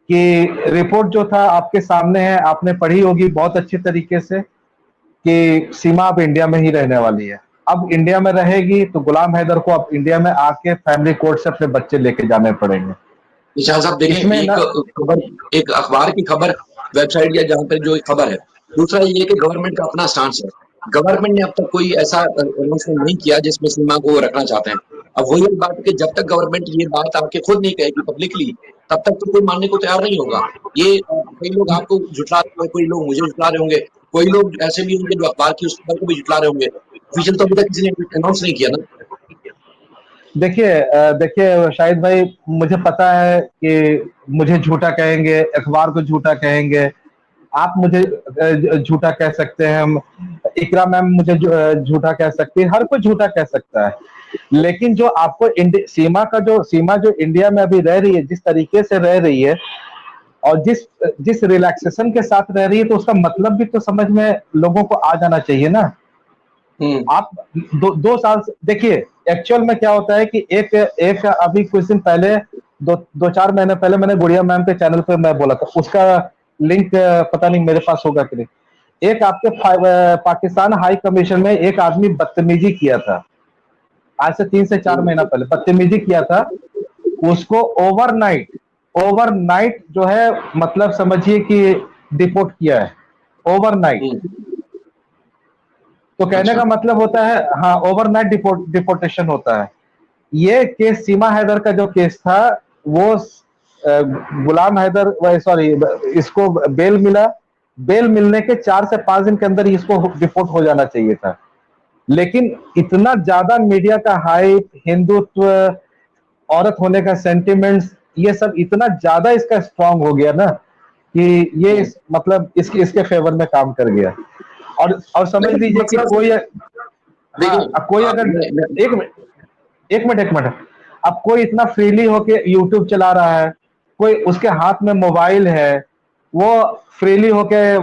कि रिपोर्ट जो था आपके सामने है, आपने पढ़ी होगी बहुत अच्छे तरीके से, कि सीमा अब इंडिया में ही रहने वाली है। अब इंडिया में रहेगी तो गुलाम हैदर को अब इंडिया में आके फैमिली कोर्ट से अपने बच्चे लेके जाने पड़ेंगे।
निशान साहब देखें,
इसमें
एक
ना,
खबर, एक अखबार की खबर, वेबसाइट या जहां पर जो खबर है, दूसरा ये कि गवर्नमेंट का अपना स्टांस है। गवर्नमेंट ने अब तक कोई ऐसा अनाउंसमेंट नहीं किया जिसमें सीमा को रखना चाहते हैं। अब वही बात है कि जब तक गवर्नमेंट ये बात आके खुद नहीं कहेगी पब्लिकली, तब तक तो कोई मानने को तैयार नहीं होगा। ये कई लोग आपको झुठला रहे होंगे, कोई लोग मुझे झुठला रहे होंगे, कोई लोग ऐसे भी होंगे जो अखबार की उस खबर को भी झुठला रहे होंगे। ऑफिशियल तो अभी तक किसी ने अनाउंस नहीं किया ना।
देखिए शाहिद भाई, मुझे पता है कि मुझे झूठा कहेंगे, अखबार को झूठा कहेंगे, आप मुझे झूठा कह सकते हैं, इकरा मैम मुझे झूठा कह सकती है, हर कोई झूठा कह सकता है। लेकिन जो आपको सीमा जो इंडिया में अभी रह रही है, जिस तरीके से रह रही है और जिस जिस रिलैक्सेशन के साथ रह रही है, तो उसका मतलब भी तो समझ में लोगों को आ जाना चाहिए ना।
हम्म,
आप 2 साल से देखिए, एक्चुअल में क्या होता है कि एक एक अभी कुछ दिन पहले, 2-4 महीने पहले मैंने गुड़िया मैम के चैनल पे मैं बोला था, उसका लिंक पता नहीं मेरे पास होगा कि नहीं। एक आपके पाकिस्तान हाई कमीशन में एक आदमी बदतमीजी किया था, आज से 3 से 4 महीना पहले बदतमीजी किया था। उसको ओवरनाइट ओवरनाइट जो है, मतलब समझिए कि डिपोर्ट किया है, ओवरनाइट।
हम्म।
तो कहने
अच्छा।
का मतलब होता है, हाँ, ओवरनाइट डिपोर्टेशन होता है। ये केस सीमा हैदर का जो केस था, वो गुलाम हैदर, सॉरी, इसको बेल मिला। बेल मिलने के 4 से 5 दिन के अंदर ही इसको डिपोर्ट हो जाना चाहिए था। लेकिन इतना ज्यादा मीडिया का हाइप, हिंदुत्व, औरत होने का सेंटिमेंट्स, ये सब इतना ज्यादा इसका स्ट्रांग हो गया ना, कि ये मतलब इसके फेवर में काम कर गया। और समझ
नहीं
लीजिए कि
मसला
कोई,
देखिए,
हाँ, कोई अगर,
मैं
एक मिनट, एक मिनट, अब कोई इतना फ्रीली होके यूट्यूब चला रहा है, कोई उसके हाथ में मोबाइल है, वो फ्रीली होके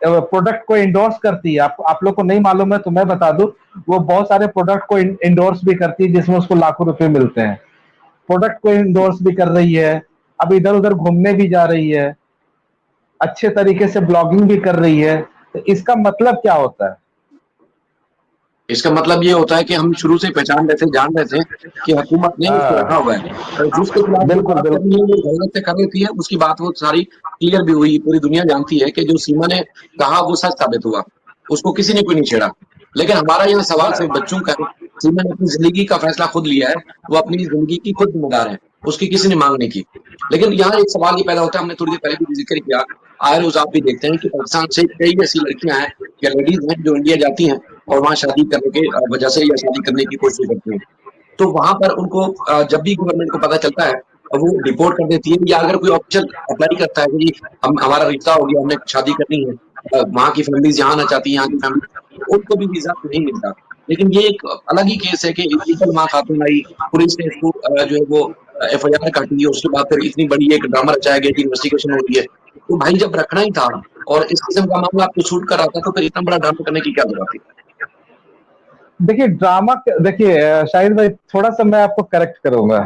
प्रोडक्ट को इंडोर्स करती है। आप लोग को नहीं मालूम है तो मैं बता दूं, वो बहुत सारे प्रोडक्ट को इंडोर्स भी करती है, जिसमें उसको लाखों रुपए मिलते हैं। प्रोडक्ट को इंडोर्स भी कर रही है, अब इधर उधर घूमने भी जा रही है। अच्छे तरीके से ब्लॉगिंग भी कर रही है, तो इसका मतलब क्या होता है?
इसका मतलब ये होता है कि हम शुरू से पहचान रहे थे, जान रहे थे कि हुकूमत ने उसको रखा हुआ है और जिसके खिलाफ जो
बिल्कुल
बात
बिल्कुल।
करनी है वो गलत से कर लेती है, उसकी बात वो सारी क्लियर भी हुई, पूरी दुनिया जानती है कि जो सीमा ने कहा वो सच साबित हुआ, उसको किसी ने कोई नहीं छेड़ा। लेकिन हमारा यहाँ सवाल सिर्फ बच्चों का है। सीमा ने अपनी जिंदगी का फैसला खुद लिया है, वो अपनी जिंदगी की खुद जिम्मेदार है, उसकी किसी ने मांग नहीं की। लेकिन यहाँ एक सवाल ये पैदा होता है, हमने थोड़ी देर पहले भी जिक्र किया, आए रोज आप भी देखते हैं कि पाकिस्तान से कई ऐसी लड़कियां हैं या लेडीज हैं जो इंडिया जाती हैं और वहाँ शादी करने के वजह से या शादी करने की कोशिश करती हैं। तो वहां पर उनको जब भी गवर्नमेंट को पता चलता है वो डिपोर्ट कर देती है, या अगर कोई ऑफिशियल अप्लाई करता है कि जी हम हमारा रिश्ता हो गया, हमने शादी करनी है, वहाँ की फैमिलीज यहाँ आना चाहती है, यहाँ की फैमिली, उनको भी वीजा नहीं मिलता। लेकिन ये एक अलग ही केस है कि इकबाल माँ खातून आई, पुलिस ने इसको जो है वो FIR काटी, उसके बाद फिर इतनी बड़ी एक ड्रामा रचाया गया कि इन्वेस्टिगेशन हो रही है। तो भाई जब रखना ही था और इस किस्म का मामला आपको शूट कर रहा था, तो फिर इतना बड़ा ड्रामा करने की क्या जरूरत थी?
देखिए ड्रामा, देखिए शाहिद भाई, थोड़ा सा मैं आपको करेक्ट करूंगा।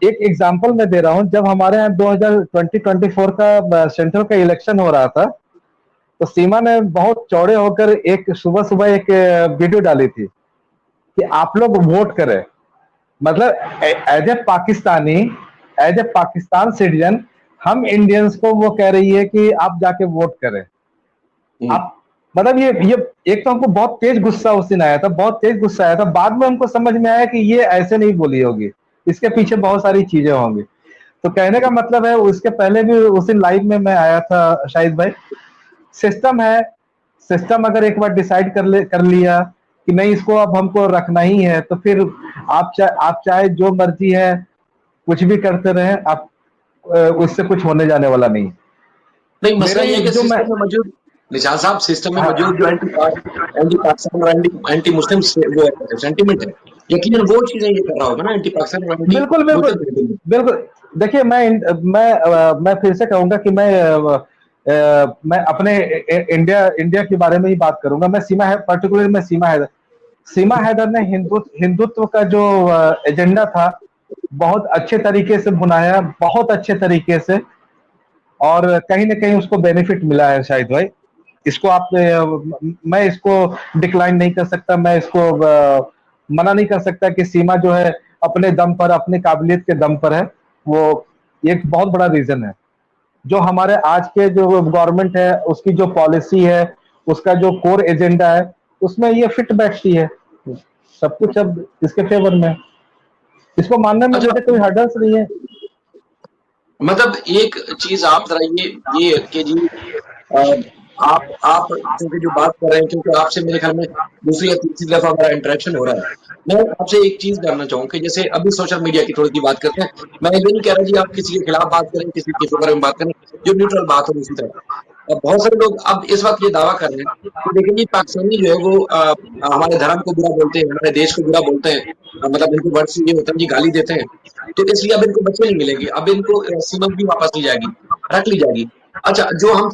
एक एग्जांपल मैं दे रहा हूं, जब हमारे यहाँ 2020-24 का सेंट्रल का इलेक्शन हो रहा था, तो सीमा ने बहुत चौड़े होकर एक सुबह सुबह एक वीडियो डाली थी कि आप लोग वोट करें। मतलब as a Pakistani, as a Pakistan citizen, हम इंडियंस को वो कह रही है कि आप जाके वोट करें। आप मतलब ये एक तो हमको बहुत तेज गुस्सा उस दिन आया था, बहुत तेज गुस्सा आया था। बाद में हमको समझ में आया कि ये ऐसे नहीं बोली होगी, इसके पीछे बहुत सारी चीजें होंगी। तो कहने का मतलब है, उसके पहले भी उस दिन लाइव में मैं आया था शाहिद भाई। सिस्टम है, सिस्टम अगर एक बार डिसाइड कर लिया कि नहीं इसको अब हमको रखना ही है, तो फिर आप चाहे जो मर्जी है कुछ भी करते रहे, आप उससे कुछ होने जाने वाला नहीं।
नहीं, मसला
मेरा
ये
ये
है कि
जो मैं
सिस्टम में मौजूद निशान साहब, सिस्टम में मौजूद जो
हाँ,
एंटी पाकिस्तान और एंटी मुस्लिम वो सेंटीमेंट है, यकीनन वो चीजें ये कर रहा होगा ना, एंटी पाकिस्तान और एंटी
बिल्कुल बिल्कुल
मुस्लिम सेंटीमेंट।
बिल्कुल। देखिए मैं फिर से कहूंगा कि मैं अपने इंडिया इंडिया के बारे में ही बात करूंगा। मैं पर्टिकुलर मैं सीमा हैदर ने हिंदुत्व का जो एजेंडा था, बहुत अच्छे तरीके से बुनाया, बहुत अच्छे तरीके से, और कहीं ना कहीं उसको बेनिफिट मिला है शायद भाई। इसको आप मैं इसको डिक्लाइन नहीं कर सकता, मैं इसको मना नहीं कर सकता कि सीमा जो है अपने दम पर, अपनी काबिलियत के दम पर है। वो एक बहुत बड़ा रीजन है। जो हमारे आज के जो गवर्नमेंट है, उसकी जो पॉलिसी है, उसका जो कोर एजेंडा है, उसमें ये फिट बैठती है। सब कुछ अब इसके फेवर में है। इसको मानने में
अच्छा,
मुझे कोई हर्डल्स नहीं है।
मतलब एक चीज आप जरा ये कि जी अ, आप क्योंकि जो बात कर रहे हैं, क्योंकि आपसे मेरे ख्याल में दूसरी या तीसरी दफा हमारा इंटरेक्शन हो रहा है, मैं आपसे एक चीज जानना चाहूँ कि जैसे अभी सोशल मीडिया की थोड़ी सी बात करते हैं। मैं ये नहीं कह रहा जी आप किसी के खिलाफ बात करें, किसी के फेवर में बात करें, जो न्यूट्रल बात हो उसी तरह। अब बहुत सारे लोग अब इस वक्त ये दावा कर रहे हैं कि देखिए जी पाकिस्तानी जो है वो हमारे धर्म को बुरा बोलते हैं, हमारे देश को बुरा बोलते हैं, मतलब इनके वर्ड से ये होता है जी गाली देते हैं, तो इसलिए अब इनको बच्चे नहीं मिलेंगे, अब इनको सीमा भी वापस ली जाएगी, रख ली जाएगी। अच्छा, जो हम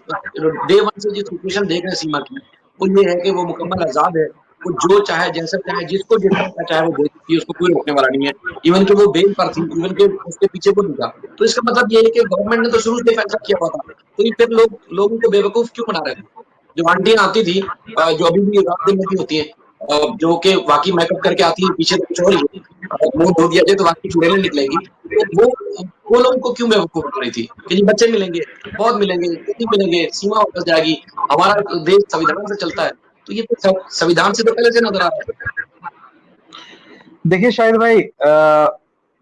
डे वन से जिस सिचुएशन देख रहे हैं सीमा की, वो ये है कि वो मुकम्मल आजाद है, वो जो चाहे जैसा चाहे जिसको जिस तरह का चाहे वो दे सकती है, उसको कोई रोकने वाला नहीं है। इवन कि वो बेल पर थी, इवन के उसके पीछे को नहीं था। तो इसका मतलब ये है कि गवर्नमेंट ने तो शुरू से फैसला किया हुआ था, तो ये फिर लोगों को बेवकूफ क्यों बना रहे थे? जो आंटियां आती थी, जो अभी भी रात दिन में भी होती है, जो कि वाकई मेकअप करके आती है, पीछे तो कुछ और ही है, मुंह धो दिया जाए तो वाकई चुड़ैलें निकलेंगी, तो वो लोगों को क्यों बेवकूफ बना रही थी कि जी बच्चे मिलेंगे, बहुत मिलेंगे, कितनी मिलेंगे, सीमा वापस जाएगी, हमारा देश संविधान से चलता है। तो ये तो संविधान से तो पहले से नजर आ रहा है।
देखिए शाहिद भाई,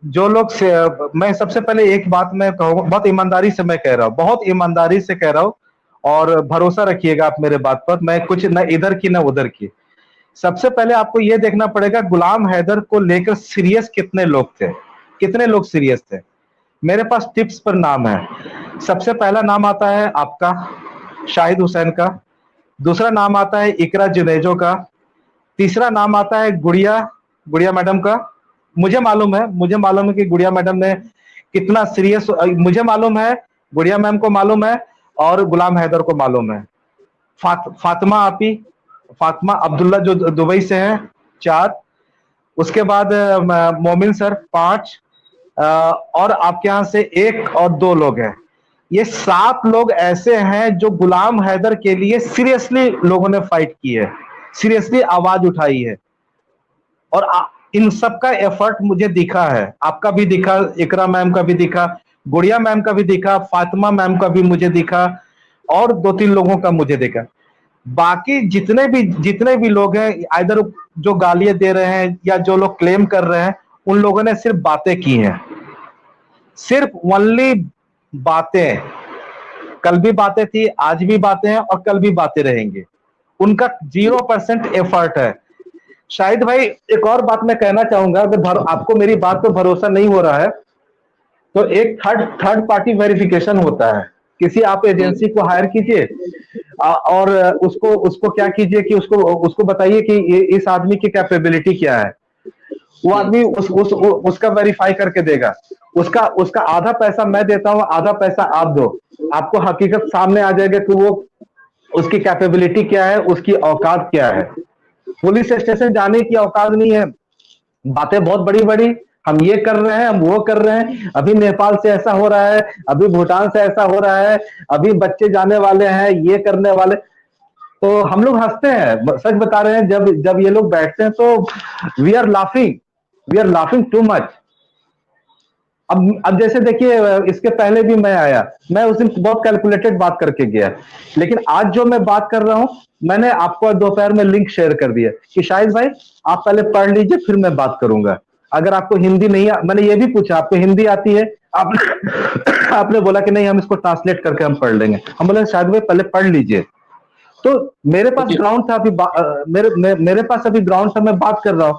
जो लोग से, मैं सबसे पहले एक बात मैं कहूँगा, बहुत ईमानदारी से मैं कह रहा हूँ, बहुत ईमानदारी से कह रहा हूँ, और भरोसा रखिएगा आप मेरे बात पर। मैं कुछ न इधर की न उधर की। सबसे पहले आपको ये देखना पड़ेगा गुलाम हैदर को लेकर सीरियस कितने लोग थे, कितने लोग सीरियस थे। मेरे पास टिप्स पर नाम है। सबसे पहला नाम आता है आपका शाहिद हुसैन का, दूसरा नाम आता है इकरा जुनेजो का, तीसरा नाम आता है गुड़िया गुड़िया मैडम का। मुझे मालूम है कि गुड़िया मैडम ने कितना सीरियस, मुझे मालूम है, गुड़िया मैम को मालूम है, और गुलाम हैदर को मालूम है। फातिमा आपी, फातिमा अब्दुल्ला जो दुबई से है, 4। उसके बाद मोमिन सर, 5। और आपके यहाँ से 1 और 2 लोग हैं। ये 7 लोग ऐसे हैं जो गुलाम हैदर के लिए सीरियसली लोगों ने फाइट की है, सीरियसली आवाज उठाई है। और इन सब का एफर्ट मुझे दिखा है, आपका भी दिखा, इकरा मैम का भी दिखा, गुड़िया मैम का भी दिखा, फातिमा मैम का भी मुझे दिखा, और 2-3 लोगों का मुझे दिखा। बाकी जितने भी लोग हैं, आइदर जो गालियां दे रहे हैं या जो लोग क्लेम कर रहे हैं, उन लोगों ने सिर्फ बातें की हैं, सिर्फ ओनली बातें। कल भी बातें थी, आज भी बातें हैं, और कल भी बातें रहेंगे। उनका 0% एफर्ट है। शाहिद भाई, एक और बात मैं कहना चाहूंगा, अगर आपको मेरी बात पे भरोसा नहीं हो रहा है, तो एक थर्ड पार्टी वेरिफिकेशन होता है। किसी आप एजेंसी को हायर कीजिए, और उसको क्या कीजिए कि उसको बताइए कि इस आदमी की कैपेबिलिटी क्या है। वो आदमी उसका वेरीफाई करके देगा। उसका आधा पैसा मैं देता हूं, आधा पैसा आप दो, आपको हकीकत सामने आ जाएगा कि वो उसकी कैपेबिलिटी क्या है, उसकी औकात क्या है। पुलिस स्टेशन जाने की औकात नहीं है, बातें बहुत बड़ी बड़ी, हम ये कर रहे हैं, हम वो कर रहे हैं, अभी नेपाल से ऐसा हो रहा है, अभी भूटान से ऐसा हो रहा है, अभी बच्चे जाने वाले हैं, ये करने वाले। तो हम लोग हंसते हैं, सच बता रहे हैं, जब ये लोग बैठते हैं तो we are laughing too much. अब जैसे देखिए, इसके पहले भी मैं आया, मैं उस दिन बहुत कैलकुलेटेड बात करके गया, लेकिन आज जो मैं बात कर रहा हूं, मैंने आपको दोपहर में लिंक शेयर कर दिया कि शाहिद भाई आप पहले पढ़ लीजिए, फिर मैं बात करूंगा। अगर आपको हिंदी नहीं मैंने ये भी पूछा आपको हिंदी आती है, आपने आपने बोला कि नहीं, हम इसको ट्रांसलेट करके हम पढ़ लेंगे। हम बोले शाहिद भाई पहले पढ़ लीजिए। तो मेरे पास ग्राउंड था, अभी मेरे पास अभी ग्राउंड था, मैं बात कर रहा हूं।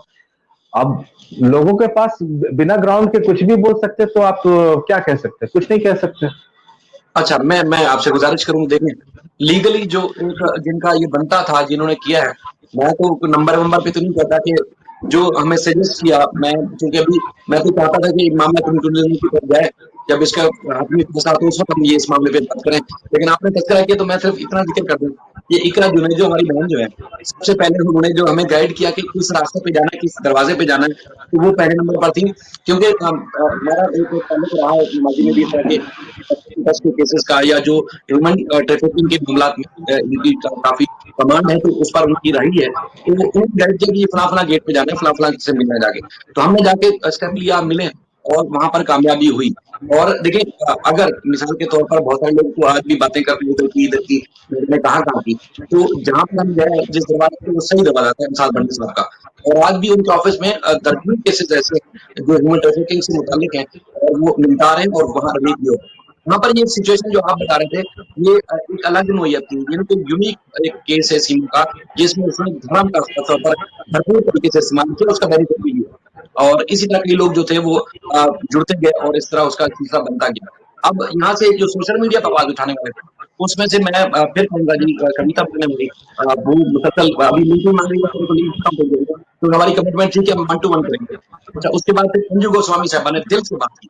अब लोगों के पास बिना ग्राउंड के कुछ भी बोल सकते, तो आप क्या कह सकते, कुछ नहीं कह सकते।
अच्छा, मैं आपसे गुजारिश करूंगा, देखें लीगली जो जिनका ये बनता था, जिन्होंने किया है, मैं तो नंबर पे तो नहीं कहता कि जो हमें सजेस्ट किया, मैं क्योंकि अभी मैं तो चाहता था कि मामला कंक्लूजन की तरफ जाए, जब इसका आदमी फंसा तो उस वक्त हम ये इस मामले पे बात करें, लेकिन आपने तस्करा किया तो मैं सिर्फ इतना जिक्र कर दूं, ये इकरा जुनैद जो हमारी बहन जो है, सबसे पहले उन्होंने जो हमें गाइड किया कि किस रास्ते पे जाना है, किस दरवाजे पे जाना है, तो वो पहले नंबर पर थी। क्योंकि हमारा एक ताल्लुक रहा है माजी में भी इस तरह के के केसेस का, या जो ह्यूमन ट्रैफिकिंग के मामला में इनकी काफी कमांड है, तो उस पर उनकी रही है, तो वो उन गाइड किया कि फला गेट पे जाना है, फला से मिलना है जाके। तो हमने जाके स्टेप लिया, मिले, और वहां पर कामयाबी हुई। और देखिए, अगर मिसाल के तौर पर बहुत सारे लोग तो आज भी बातें कर रहे हैं इधर की, मैंने कहा की, तो जहां पर हम गए जिस दरवाजे पे, वो सही दरवाजा था मिसाल बंडी साहब का, और आज भी उनके ऑफिस में दर्जनों केसेस ऐसे जो ह्यूमन ट्रैफिकिंग से मुतालिक है, और वो निपटा रहे हैं, और वहाँ रिलीफ भी हो। वहाँ पर ये सिचुएशन जो आप बता रहे थे, ये एक अलग नोयत थी, ये तो यूनिक एक केस है सीमा का, जिसमें उसने धर्म का तौर पर भरपूर तरीके से इस्तेमाल किया, उसका बेनिफिट भी लिया, और इसी तरह के लोग जो थे वो जुड़ते गए, और इस तरह उसका सिलसिला बनता गया। अब यहाँ से जो सोशल मीडिया पर आवाज उठाने वाले थे, उसमें से मैं फिर कहूंगा जी, कविता मैंने मेरी वो मुसलसल अभी मीटिंग मांग रही है, तो लीव कम हो जाएगा, तो हमारी कमिटमेंट थी कि हम 1 to 1 करेंगे। अच्छा, उसके बाद फिर संजू गोस्वामी साहबा ने दिल से बात की,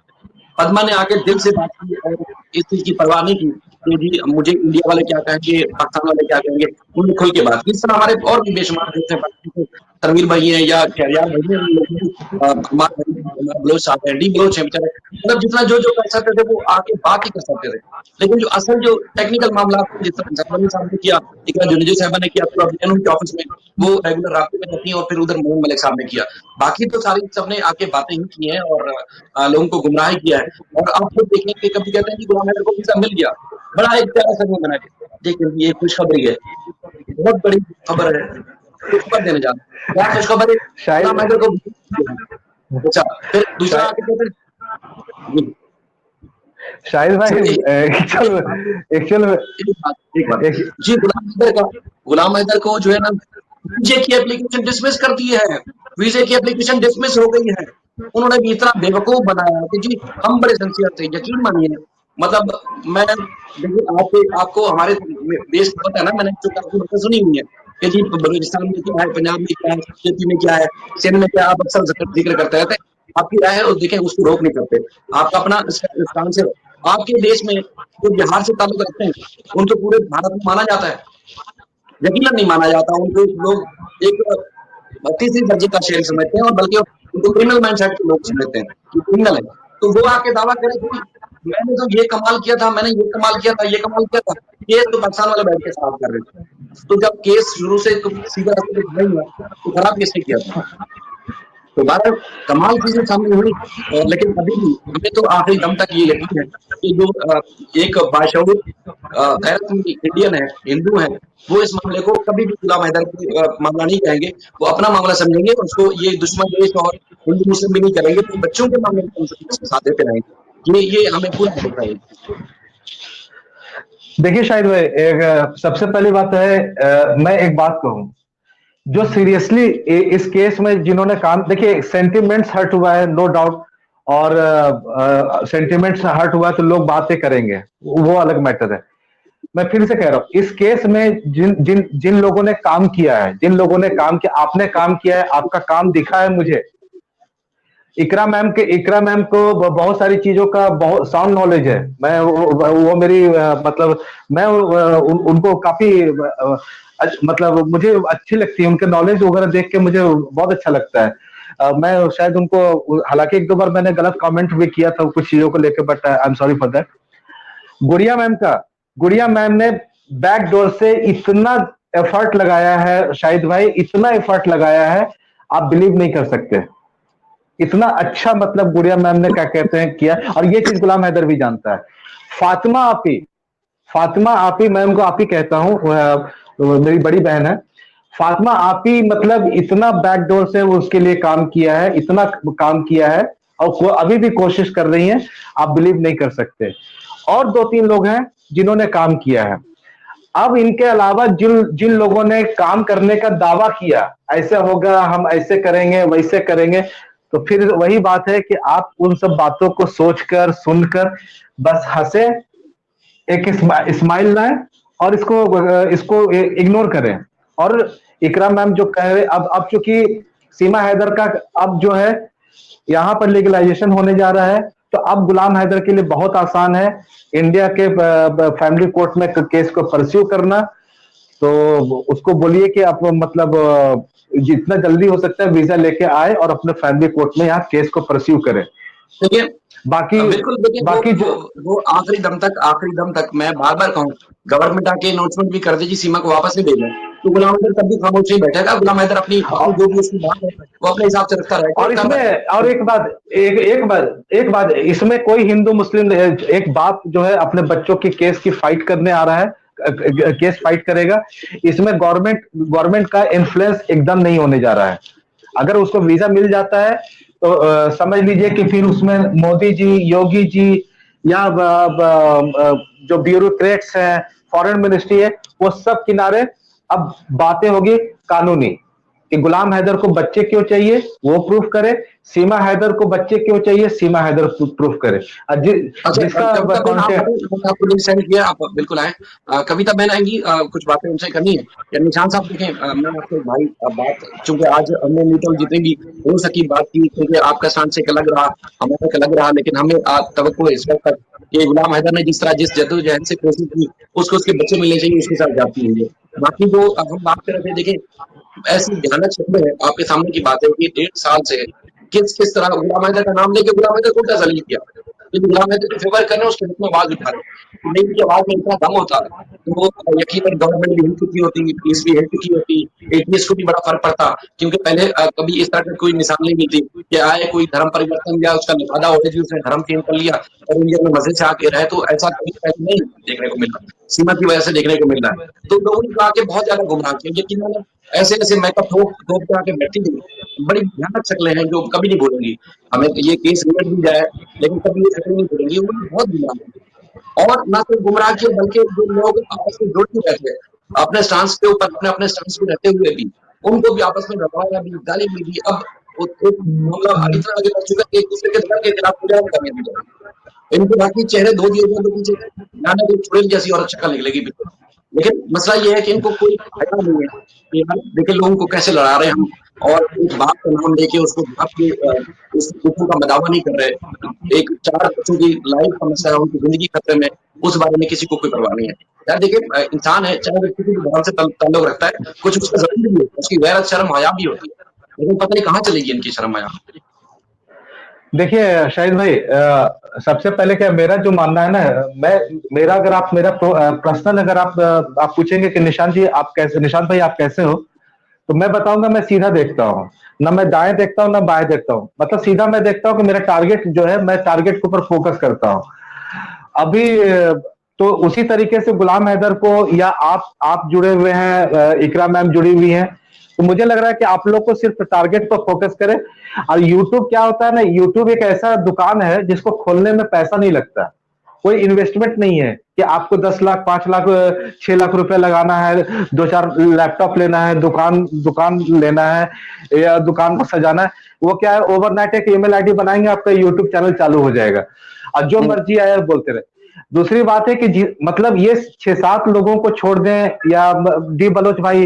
पद्मा ने आके दिल से बात की, और इस चीज की परवाह नहीं की कि जी मुझे इंडिया वाले क्या कहेंगे, पाकिस्तान वाले क्या कहेंगे, उन्होंने खुल के बात की। इस तरह हमारे और भी बेशुमार दोस्त हैं, तनवीर भाई हैं या खैरियार भाई हैं, बलोच साहब हैं, डी बलोच हैं बेचारे, मतलब जितना जो जो कर सकते थे वो आके बात ही कर सकते थे, लेकिन जो असल जो टेक्निकल मामला जिस तरह जगबानी साहब ने किया, इकरा जुनेजो साहबा ने किया, पूरा अभियान उनके ऑफिस में, वो रेगुलर रास्ते में रहती हैं, और फिर उधर मोहन मलिक साहब ने किया। बाकी तो सारी सबने आके बातें ही की हैं, और लोगों को गुमराह किया है। और आप खुद देखें कि कभी कहते हैं कि गुलाम हैदर को वीजा मिल गया, बड़ा एक प्यारा सा बना के, देखिए ये खुशखबरी है, बहुत बड़ी खबर है, खुशखबर देने जा रहे हैं, क्या खुशखबर है, गुलाम हैदर को। अच्छा, फिर दूसरा आके कहते हैं
शाहिद भाई, एक्चुअल
जी, गुलाम हैदर को जो है ना, वीजे की एप्लीकेशन डिसमिस कर दी है, वीजे की एप्लीकेशन डिसमिस हो गई है। उन्होंने भी इतना बेवकूफ बनाया कि जी हम बड़े सिंसियर थे, यकीन मानिए। मतलब मैं देखिए, आपको हमारे देश को पता है ना, मैंने जो काफी बातें सुनी हुई है कि जी बलूचिस्तान में क्या है, पंजाब में क्या है, यूपी में क्या है, सिंध में क्या, आप अक्सर जिक्र करते रहते हैं। आपकी राय है, और देखें उसको रोक नहीं करते, आपका अपना स्थान से। आपके देश में जो बिहार से ताल्लुक रखते हैं, उनको पूरे भारत में माना जाता है, यकीनन नहीं माना जाता, उनको लोग एक तीसरी दर्जे का शहरी समझते हैं, और बल्कि उनको क्रिमिनल माइंडसेट के लोग समझते हैं कि क्रिमिनल है। तो वो आके दावा करे कि मैंने तो ये कमाल किया था, मैंने ये कमाल किया था, ये कमाल किया था। केस तो पाकिस्तान वाले बैठ के साफ कर रहे थे। तो जब केस शुरू से तो सीधा रास्ते पे खड़ा ही हुआ, तो खराब किसने किया था? तो बहरहाल कमाल चीजें सामने हुई, लेकिन अभी भी हमें तो आखिरी दम तक ये यकीन है कि जो एक बाशऊर गैरतमंद इंडियन है, हिंदू है, वो इस मामले को कभी भी गुलाम हैदर की मामला नहीं कहेंगे। वो अपना मामला समझेंगे, उसको ये दुश्मन देश और हिंदू मुस्लिम भी नहीं करेंगे, तो बच्चों के मामले में उसके साथ देते रहेंगे। ये हमें पूरा भरोसा है।
देखिए शाहिद भाई, एक सबसे पहली बात है, मैं एक बात कहूं, जो सीरियसली इस केस में जिन्होंने काम, देखिए सेंटिमेंट्स हर्ट हुआ है, नो डाउट, और सेंटिमेंट्स हर्ट हुआ है तो लोग बातें करेंगे, वो अलग मैटर है। मैं फिर से कह रहा हूं, इस केस में जिन जिन जिन लोगों ने काम किया है, जिन लोगों ने काम किया, आपने काम किया है, आपका काम दिखा है मुझे। इकरा मैम को बहुत सारी चीजों का बहुत साउंड नॉलेज है। मैं वो मेरी मतलब मैं उनको काफी मतलब मुझे अच्छी लगती है, उनके नॉलेज वगैरह देख के मुझे बहुत अच्छा लगता है। मैं शायद उनको, हालांकि एक दो बार मैंने गलत कमेंट भी किया था कुछ चीजों को लेकर, but I am sorry for that. गुड़िया मैम का, गुड़िया मैम ने बैक डोर से इतना एफर्ट लगाया है शाहिद भाई, इतना एफर्ट लगाया है, आप बिलीव नहीं कर सकते। इतना अच्छा, मतलब गुड़िया मैम ने क्या कहते हैं किया, और ये चीज गुलाम हैदर भी जानता है। फातिमा आपी, फातिमा आपी, मैं उनको आपी कहता हूँ, मेरी बड़ी बहन है। फातिमा आपी मतलब इतना बैकडोर से वो उसके लिए काम किया है, इतना काम किया है, और वो अभी भी कोशिश कर रही हैं, आप बिलीव नहीं कर सकते। और दो तीन लोग हैं जिन्होंने काम किया है। अब इनके अलावा जिन जिन लोगों ने काम करने का दावा किया, ऐसे होगा, हम ऐसे करेंगे, वैसे करेंगे, तो फिर वही बात है कि आप उन सब बातों को सोचकर, सुनकर बस हंसे, एक स्माइल लाए, और इसको इसको इग्नोर करें। और इकरा मैम जो कह रहे, अब चूंकि सीमा हैदर का अब जो है यहां पर लीगलाइजेशन होने जा रहा है, तो अब गुलाम हैदर के लिए बहुत आसान है इंडिया के फैमिली कोर्ट में केस को परस्यू करना। तो उसको बोलिए कि आप मतलब जितना जल्दी हो सकता है वीजा लेके आए और अपने फैमिली कोर्ट में यहाँ केस को परस्यू करें।
देखिए,
बाकी
बिल्कुल देखिए,
बाकी जो
वो आखिरी दम तक मैं बार-बार कहूँ, गवर्नमेंट आके अनाउंसमेंट भी कर दे कि सीमा को वापस नहीं भेजना, तो गुलाम हैदर तब भी खामोश नहीं बैठेगा। गुलाम हैदर अपनी अपनी जो भी उसकी बात है, वो अपने हिसाब से रखता रहेगा
और
और करता
इसमें और
रहेगा।
एक बात, इसमें कोई हिंदू मुस्लिम, एक बाप जो है अपने बच्चों की केस की फाइट करने आ रहा है, केस फाइट करेगा, इसमें गवर्नमेंट गवर्नमेंट का इन्फ्लुएंस एकदम नहीं होने जा रहा है। अगर उसको वीजा मिल जाता है तो समझ लीजिए कि फिर उसमें मोदी जी, योगी जी, या जो ब्यूरोक्रेट्स हैं, फॉरेन मिनिस्ट्री है, वो सब किनारे, अब बातें होगी कानूनी, कि गुलाम हैदर को बच्चे क्यों चाहिए वो प्रूफ करे, सीमा हैदर को बच्चे क्यों चाहिए, सीमा हैदर प्रूफ करे।
अच्छा,
जिसका
कविता बहन आप
कॉन्टेक्ट,
आए, मैंने आपको लिंक सेंड किया, आप बिल्कुल आए। कविता बहन आएंगी, कुछ बातें उनसे करनी है। या निशान साहब देखें, मैं आपसे भाई बात, चूंकि आज हमने न्यूट्रल जितनी भी हो सकी बात की, क्योंकि आपका स्टांस एक अलग रहा, हमारा एक अलग रहा, लेकिन हमें तवक्को है इस वक्त तक कि गुलाम हैदर ने जिस तरह जिस जद्दोजहद से कोशिश की, उसको उसके बच्चे मिलने चाहिए, उसके साथ जाती हुई है। बाकी जो हम बात कर रहे थे, देखिए ऐसी भयानक शब्द है, आपके सामने की बात है कि 1.5 साल से किस किस तरह गुलाम हैदर का नाम लेके गुलाम हैदर को क्या जलील किया, जो गुलाम हैदर को फेवर कर रहे हैं उसके हित में आवाज उठा रहे हैं। नहीं, उनकी आवाज में इतना दम होता तो वो यकीनन गवर्नमेंट भी हिल चुकी होती, पुलिस भी हिल चुकी होती, एटीएस को भी बड़ा फर्क पड़ता, क्योंकि पहले कभी इस तरह की कोई निशान नहीं मिलती कि आए कोई धर्म परिवर्तन या उसका लिफादा हो जी उसने धर्म चेंज कर लिया और इंडिया में मजे से आके रहे, तो ऐसा कभी पहले नहीं देखने को मिल रहा, सीमा की वजह से देखने को मिल रहा है। तो लोगों ने आके बहुत ज्यादा गुमराह किया, यकीनन ऐसे ऐसे मेकअप ठोक ठोक के आके बैठी थी, बड़ी भयानक शक्लें हैं जो कभी नहीं भूलेंगी। हमें ये केस निकल भी जाए, लेकिन कभी ये शक्लें नहीं भूलेंगी, वो बहुत गुमराह है। और ना सिर्फ गुमराह किए, बल्कि जो लोग आपस में जुड़ भी रहते हैं, अपने स्टांस के ऊपर अपने अपने स्टांस पे रहते हुए भी, उनको भी आपस में रगड़ाया भी, गाली भी दी। अब एक मामला इतना आगे बढ़ चुका है कि एक दूसरे के धर्म के खिलाफ मुजाहिदा करने भी लगे। इनको बाकी चेहरे धो दिए गए, तो पीछे जाने को चुड़ैल जैसी औरत शक्ल निकलेगी बिल्कुल। लेकिन मसला ये है कि इनको कोई हया नहीं है कि यार देखिए लोगों को कैसे लड़ा रहे हैं हम, और एक बाप का नाम लेके उसको बाप के उस दुखों का मदावा नहीं कर रहे। एक 4 बच्चों की लाइफ का मसला है, उनकी जिंदगी खतरे में, उस बारे में किसी को कोई परवाह नहीं है। यार देखिए इंसान है, चाहे वो किसी भी धर्म से ताल्लुक रखता है, कुछ उसका जरूरी भी होता है, उसकी गैरत शर्म हया भी होती है, लेकिन पता नहीं कहाँ चलेगी इनकी शर्म हया।
देखिए शाहिद भाई, सबसे पहले क्या मेरा जो मानना है ना, मैं मेरा अगर आप मेरा पर्सनल अगर आप पूछेंगे कि निशांत जी आप कैसे, निशांत भाई आप कैसे हो, तो मैं बताऊंगा मैं सीधा देखता हूँ। ना मैं दाएं देखता हूँ ना बाएं देखता हूँ, मतलब सीधा मैं देखता हूँ कि मेरा टारगेट जो है, मैं टारगेट के ऊपर फोकस करता हूँ। अभी तो उसी तरीके से गुलाम हैदर को, या आप जुड़े हुए हैं, इकरा मैम जुड़ी हुई हैं, तो मुझे लग रहा है कि आप लोग को सिर्फ टारगेट पर फोकस करें। और यूट्यूब क्या होता है ना, यूट्यूब एक ऐसा दुकान है जिसको खोलने में पैसा नहीं लगता, कोई इन्वेस्टमेंट नहीं है कि आपको 10 लाख 5 लाख 6 लाख रुपए लगाना है, 2 4 लैपटॉप लेना है, दुकान दुकान लेना है, या दुकान को सजाना है। वो क्या है, ओवरनाइट एक ईमेल आईडी बनाएंगे, आपका यूट्यूब चैनल चालू हो जाएगा और जो
हम्म,
मर्जी आया बोलते रहे। दूसरी बात है कि मतलब ये 6 7 लोगों को छोड़ दें, या डी बलोच भाई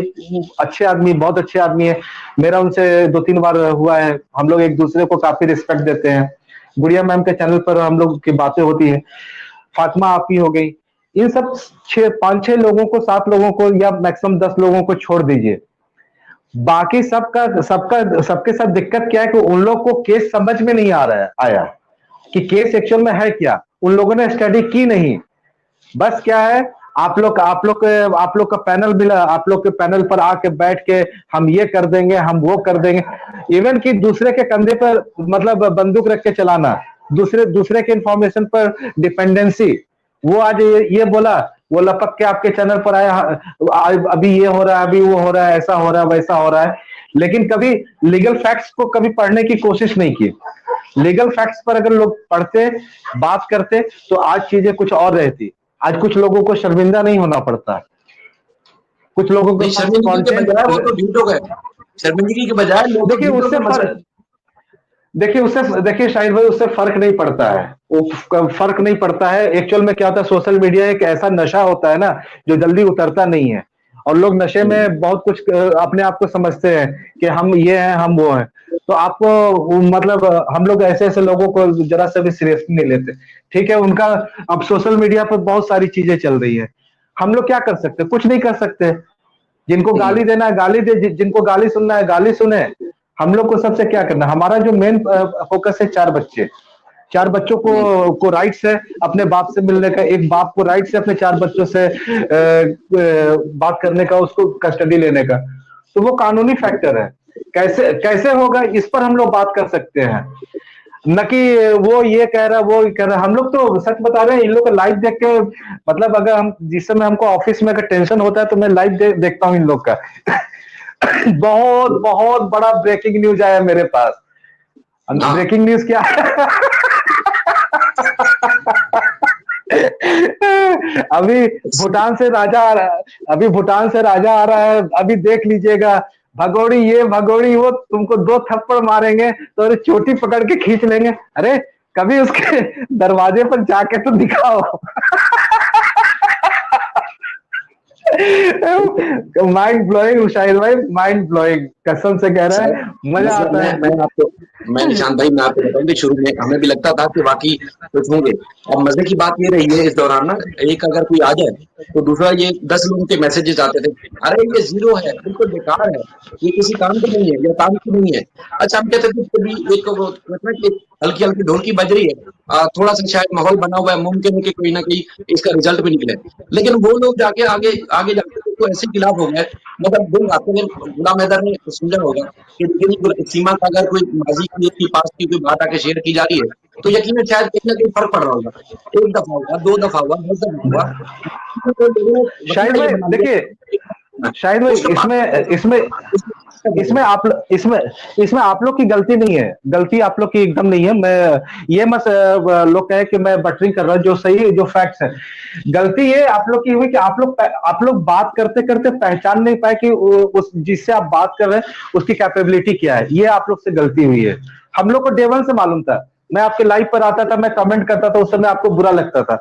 अच्छे आदमी, बहुत अच्छे आदमी है, मेरा उनसे 2 3 बार हुआ है, हम लोग एक दूसरे को काफी रिस्पेक्ट देते हैं। गुड़िया मैम के चैनल पर हम लोग की बातें होती है, फातिमा आपी हो गई। इन सब 6 5 6 लोगों को, 7 लोगों को, या मैक्सिमम 10 लोगों को छोड़ दीजिए। बाकी सबका सबका सबके साथ दिक्कत क्या है कि उन लोग को केस समझ में नहीं आ रहा है, आया कि केस एक्चुअल में है क्या, उन लोगों ने स्टडी की नहीं। बस क्या है, आप लोग का पैनल मिला, आप लोग के पैनल पर आके बैठ के हम ये कर देंगे, हम वो कर देंगे। इवन कि दूसरे के कंधे पर मतलब बंदूक रख के चलाना, दूसरे दूसरे के इंफॉर्मेशन पर डिपेंडेंसी। वो आज ये बोला, वो लपक के आपके चैनल पर आया, अभी ये हो रहा है, अभी वो हो रहा है, ऐसा हो रहा है, वैसा हो रहा है, लेकिन कभी लीगल फैक्ट्स को कभी पढ़ने की कोशिश नहीं की। लीगल फैक्ट्स पर अगर लोग पढ़ते, बात करते, तो आज चीजें कुछ और रहती। आज कुछ लोगों को शर्मिंदा नहीं होना पड़ता, कुछ लोगों के
नहीं,
पास
शर्मिंदगी के
कंटेंट।
बजाय वो तो ढीठ हो गए। शर्मिंदगी के बजाय लोग तो
देखिए
ढीठ हो
उससे
गए मसले।
फर्क देखिए शाहिद भाई, उससे फर्क नहीं पड़ता है, वो फर्क नहीं पड़ता है। एक्चुअल में क्या होता है, सोशल मीडिया एक ऐसा नशा होता है ना, जो जल्दी उतरता नहीं है, और लोग नशे
हम्म,
में बहुत कुछ अपने आप को समझते हैं कि हम ये हैं, हम वो हैं। तो आपको मतलब हम लोग ऐसे ऐसे लोगों को जरा से भी सीरियसली नहीं लेते। ठीक है, उनका अब सोशल मीडिया पर बहुत सारी चीजें चल रही है, हम लोग क्या कर सकते हैं, कुछ नहीं कर सकते। जिनको
हम्म,
गाली देना है गाली दे, जिनको गाली सुनना है गाली सुने। हम लोग को सबसे क्या करना, हमारा जो मेन फोकस है, 4 बच्चे, 4 बच्चों
हम्म,
को राइट्स है अपने बाप से मिलने का, एक बाप को राइट्स है अपने 4 बच्चों से बात करने का, उसको कस्टडी लेने का। तो वो कानूनी फैक्टर है, कैसे कैसे होगा इस पर हम लोग बात कर सकते हैं। न कि वो ये कह रहा है, वो ये कह रहा है। हम लोग तो सच बता रहे हैं, इन लोग का लाइव देख के, मतलब अगर हम जिस समय हमको ऑफिस में अगर टेंशन होता है, तो मैं लाइव देखता हूँ इन लोग का। बहुत बहुत बड़ा ब्रेकिंग न्यूज आया मेरे पास।
हाँ,
ब्रेकिंग न्यूज क्या है? अभी भूटान से राजा आ रहा है, अभी भूटान से राजा आ रहा है, अभी देख लीजिएगा। भगोड़ी ये भगोड़ी वो, तुमको 2 थप्पड़ मारेंगे तो अरे चोटी पकड़ के खींच लेंगे। अरे कभी उसके दरवाजे पर जाके तो दिखाओ। माइंड ब्लोइंग शाहिद भाई, माइंड ब्लोइंग, कसम से कह रहा
सर,
है, मजा
मतलब
आता है।
मैं निशांत भाई, मैं आपको बताऊं कि शुरू में हमें भी लगता था कि वाकई कुछ होंगे। और मजे की बात ये रही है इस दौरान ना, एक अगर कोई आ जाए तो दूसरा ये 10 लोगों के मैसेजेस आते थे, अरे ये जीरो है, बिल्कुल बेकार है, ये किसी काम की नहीं है, या काम की नहीं है। अच्छा, हम कहते थे कभी एक वो कहते हैं कि हल्की हल्की ढोल की बज रही है, थोड़ा सा शायद माहौल बना हुआ है, मुमकिन है कि कोई ना कोई इसका रिजल्ट भी निकले। लेकिन वो लोग जाके आगे आगे जाके तो ऐसे खिलाफ हो गए। मतलब दिन रात में गुलाम हैदर ने समझा होगा कि देखिए सीमा का अगर कोई माजी की पास की कोई बात आके शेयर की जा रही है, तो यकीनन शायद कहीं ना कहीं फर्क पड़ रहा होगा। एक दफा हुआ, 2 दफा हुआ, 10 दफा हुआ, तो लोगों ने
शाहिद
वतीरा ये
भाई
बना
देखिए,
लिया।
शाहिद भाई
उसका
इसमें इसमें
बात
इसमें आप इसमें इसमें आप लोग की गलती नहीं है, गलती आप लोग की एकदम नहीं है। मैं ये मत लोग कहे कि मैं बटरिंग कर रहा हूं, जो सही जो फैक्ट्स है। गलती ये आप लोग की हुई कि आप लोग बात करते करते पहचान नहीं पाए कि उस जिससे आप बात कर रहे हैं उसकी कैपेबिलिटी क्या है। ये आप लोग से गलती हुई है। हम लोग को डे वन से मालूम था, मैं आपके लाइव पर आता था, मैं कमेंट करता था, उस समय आपको बुरा लगता था,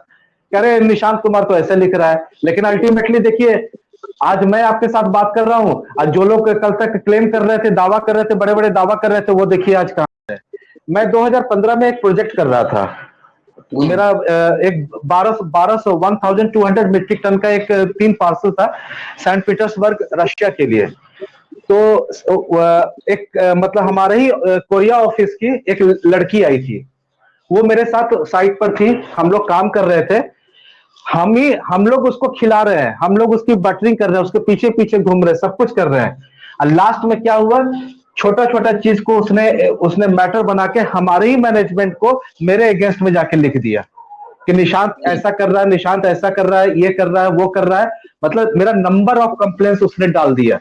कह रहे निशांत कुमार तो ऐसे लिख रहा है। लेकिन अल्टीमेटली देखिए, आज मैं आपके साथ बात कर रहा हूं, आज जो लोग कल तक क्लेम कर रहे थे, दावा कर रहे थे, बड़े बड़े दावा कर रहे थे, वो देखिए आज कहां है। मैं 2015 में एक प्रोजेक्ट कर रहा था, मेरा एक 1200 1200 1200 मीट्रिक टन का एक 3 पार्सल था, सेंट पीटर्सबर्ग रशिया के लिए। एक मतलब हमारे ही कोरिया ऑफिस की एक लड़की आई थी, वो मेरे साथ साइट पर थी, हम लोग काम कर रहे थे, हम लोग उसको खिला रहे हैं, हम लोग उसकी बटरिंग कर रहे हैं, उसके पीछे पीछे घूम रहे हैं, सब कुछ कर रहे हैं। और लास्ट में क्या हुआ, छोटा छोटा चीज को उसने उसने मैटर बना के हमारे ही मैनेजमेंट को मेरे अगेंस्ट में जाके लिख दिया कि निशांत ऐसा कर रहा है, निशांत ऐसा कर रहा है, ये कर रहा है, वो कर रहा है। मतलब मेरा नंबर ऑफ कंप्लेंट्स उसने डाल दिया।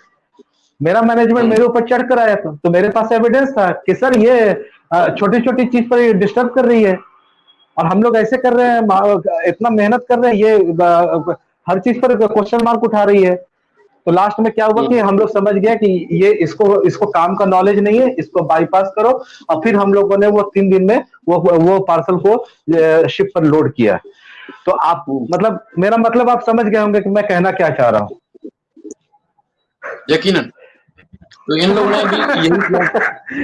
मेरा मैनेजमेंट मेरे ऊपर चढ़ कर आया था, तो मेरे पास एविडेंस था कि सर ये छोटी छोटी चीज पर डिस्टर्ब कर रही है, और हम लोग ऐसे कर रहे हैं, इतना मेहनत कर रहे हैं, ये हर चीज पर क्वेश्चन मार्क उठा रही है। तो लास्ट में क्या हुआ कि हम लोग समझ गए कि ये इसको काम का नॉलेज नहीं है, इसको बाईपास करो। और फिर हम लोगों ने वो 3 दिन में वो पार्सल को शिप पर लोड किया। तो आप मतलब मेरा मतलब आप समझ गए होंगे कि मैं कहना क्या चाह रहा हूँ।
यकीनन। तो इन लोगों ने भी यही किया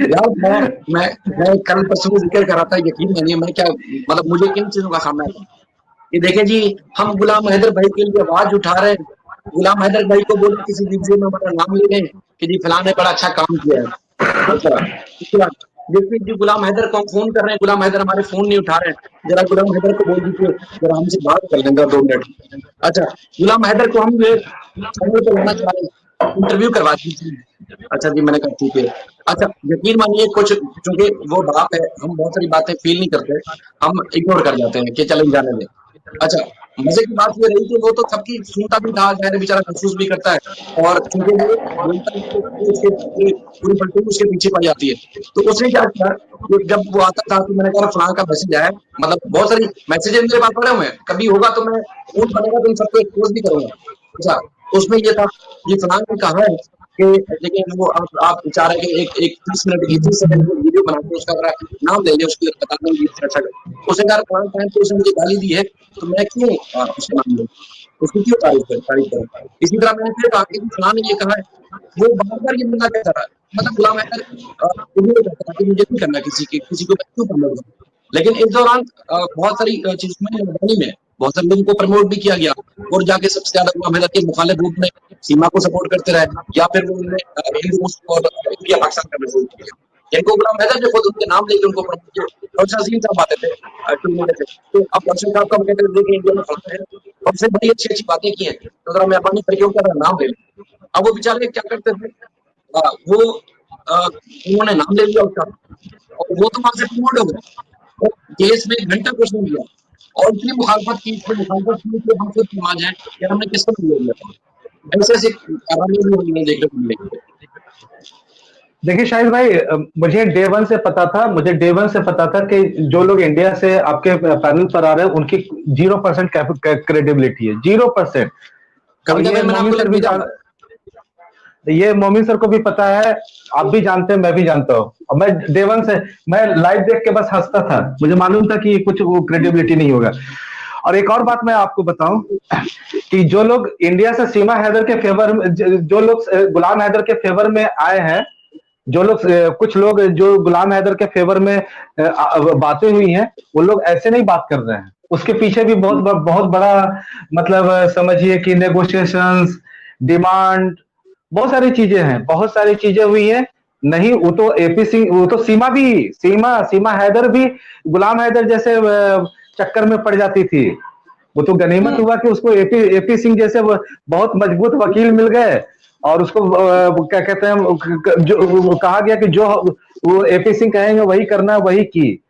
यार। मैं कल परसों जिक्र कर रहा था, यकीन नहीं, मैं क्या मतलब मुझे किन चीजों का सामना है कि देखे जी, हम गुलाम हैदर भाई के लिए आवाज उठा रहे हैं, गुलाम हैदर भाई को बोले किसी वीडियो में हमारा नाम ले लें कि जी फलां ने बड़ा अच्छा काम किया है। अच्छा, देखिए जी गुलाम हैदर को हम फोन कर रहे हैं, गुलाम हैदर हमारे फोन नहीं उठा रहे हैं, जरा गुलाम हैदर को बोल दीजिए जरा हमसे बात कर लेंगे 2 मिनट। अच्छा, गुलाम हैदर को हम चैनल पर लाना चाह रहे हैं, इंटरव्यू करवा दीजिए। अच्छा जी, मैंने कहा ठीक है। अच्छा, यकीन मानिए कुछ, चूंकि वो बाप है, हम बहुत सारी बातें फील नहीं करते, हम इग्नोर कर जाते हैं कि चले जाने दें। अच्छा, मजे की बात ये रही कि वो तो सबकी सुनता भी था, जाहिर है बेचारा महसूस भी करता है, और चूंकि वो बोलता है तो पूरी पलटू उसके पीछे पड़ जाती है। तो उसने क्या किया कि जब वो आता था तो मैंने कहा फलां का मैसेज आया, मतलब बहुत सारी मैसेजेस मेरे पास पड़े हुए हैं, कभी होगा तो मैं फोन करूंगा तो इन सबको एक्सपोज भी करूंगा। अच्छा, उसमें ये था कि फलां ने कहा है कि देखिए वो आप चाह रहे हैं कि एक 30 मिनट की 30 सेकंड की वीडियो बना के उसका अगर नाम ले लें, उसको बता दें अच्छा, उसने कहा फलां टाइम पे उसने मुझे गाली दी है, तो मैं क्यों उसका नाम लूं, उसकी क्यों तारीफ करूं। इसी तरह मैंने फिर कहा कि फलां ने ये कहा है, वो बार-बार ये बंदा कहता रहा, मतलब गुलाम हैदर इग्नोर करता था कि मुझे नहीं करना किसी को मैं क्यों प्रमोट करूं। लेकिन इस दौरान बहुत सारी चीज़ों में लड़ाई में बहुत सारे लोगों को प्रमोट भी किया गया, और जाके सबसे ज्यादा गुलाम हैदर के मुखालिफ ग्रुप ने सीमा को सपोर्ट करते रहे, या फिर वो उन्होंने हिंदू मुस्लिम और इंडिया पाकिस्तान का शुरू किया। इनको गुलाम हैदर ने खुद उनके नाम लेके उनको प्रमोट किया, और अजीम साहब आते थे टूर्नामेंट से, तो अब दर्शन साहब का कहते थे कि इंडिया में फलाना है, और उसने बड़ी अच्छी अच्छी बातें की हैं, तो जरा मेहरबानी करके उनका नाम ले लें। अब वो बेचारे क्या करते थे, वो उन्होंने नाम ले लिया उसका, और वो तो वहां से प्रमोट हो गए, और केस में 1 घंटा कुछ नहीं दिया, और इतनी मुखालफत की कि हम खुद समाज है यार, हमने किसको ले लिया था। ऐसे ऐसे कहानी भी हमें देखने को मिलेगी।
देखिए शाहिद भाई, मुझे डे वन से पता था, मुझे डे वन से पता था कि जो लोग इंडिया से आपके पैनल पर आ रहे हैं उनकी 0% क्रेडिबिलिटी है, 0%। और
कभी
ये
मैंने
मोमिन
आपको
सर
लिंक
भी
भेजा
जान,
हुआ है।
ये मोमिन सर को भी पता है, आप भी जानते हैं, मैं भी जानता हूँ। और मैं डे वन से मैं लाइव देख के बस हंसता था, मुझे मालूम था कि कुछ वो क्रेडिबिलिटी नहीं होगा। और एक और बात मैं आपको बताऊं कि जो लोग इंडिया से सीमा हैदर के फेवर में, जो लोग गुलाम हैदर के फेवर में आए हैं, जो लोग कुछ लोग जो गुलाम हैदर के फेवर में बातें हुई हैं, वो लोग ऐसे नहीं बात कर रहे हैं। उसके पीछे भी बहुत बड़ा मतलब समझिए कि नेगोशिएशंस, डिमांड, बहुत सारी चीजें हैं, बहुत सारी चीजें हुई हैं। नहीं, वो तो एपी सिंह, वो तो सीमा हैदर भी गुलाम हैदर जैसे चक्कर में पड़ जाती थी। वो तो गनीमत हुआ कि उसको एपी सिंह जैसे बहुत मजबूत वकील मिल गए, और उसको क्या कहते हैं, जो कहा गया कि जो वो एपी सिंह कहेंगे वही करना, वही की।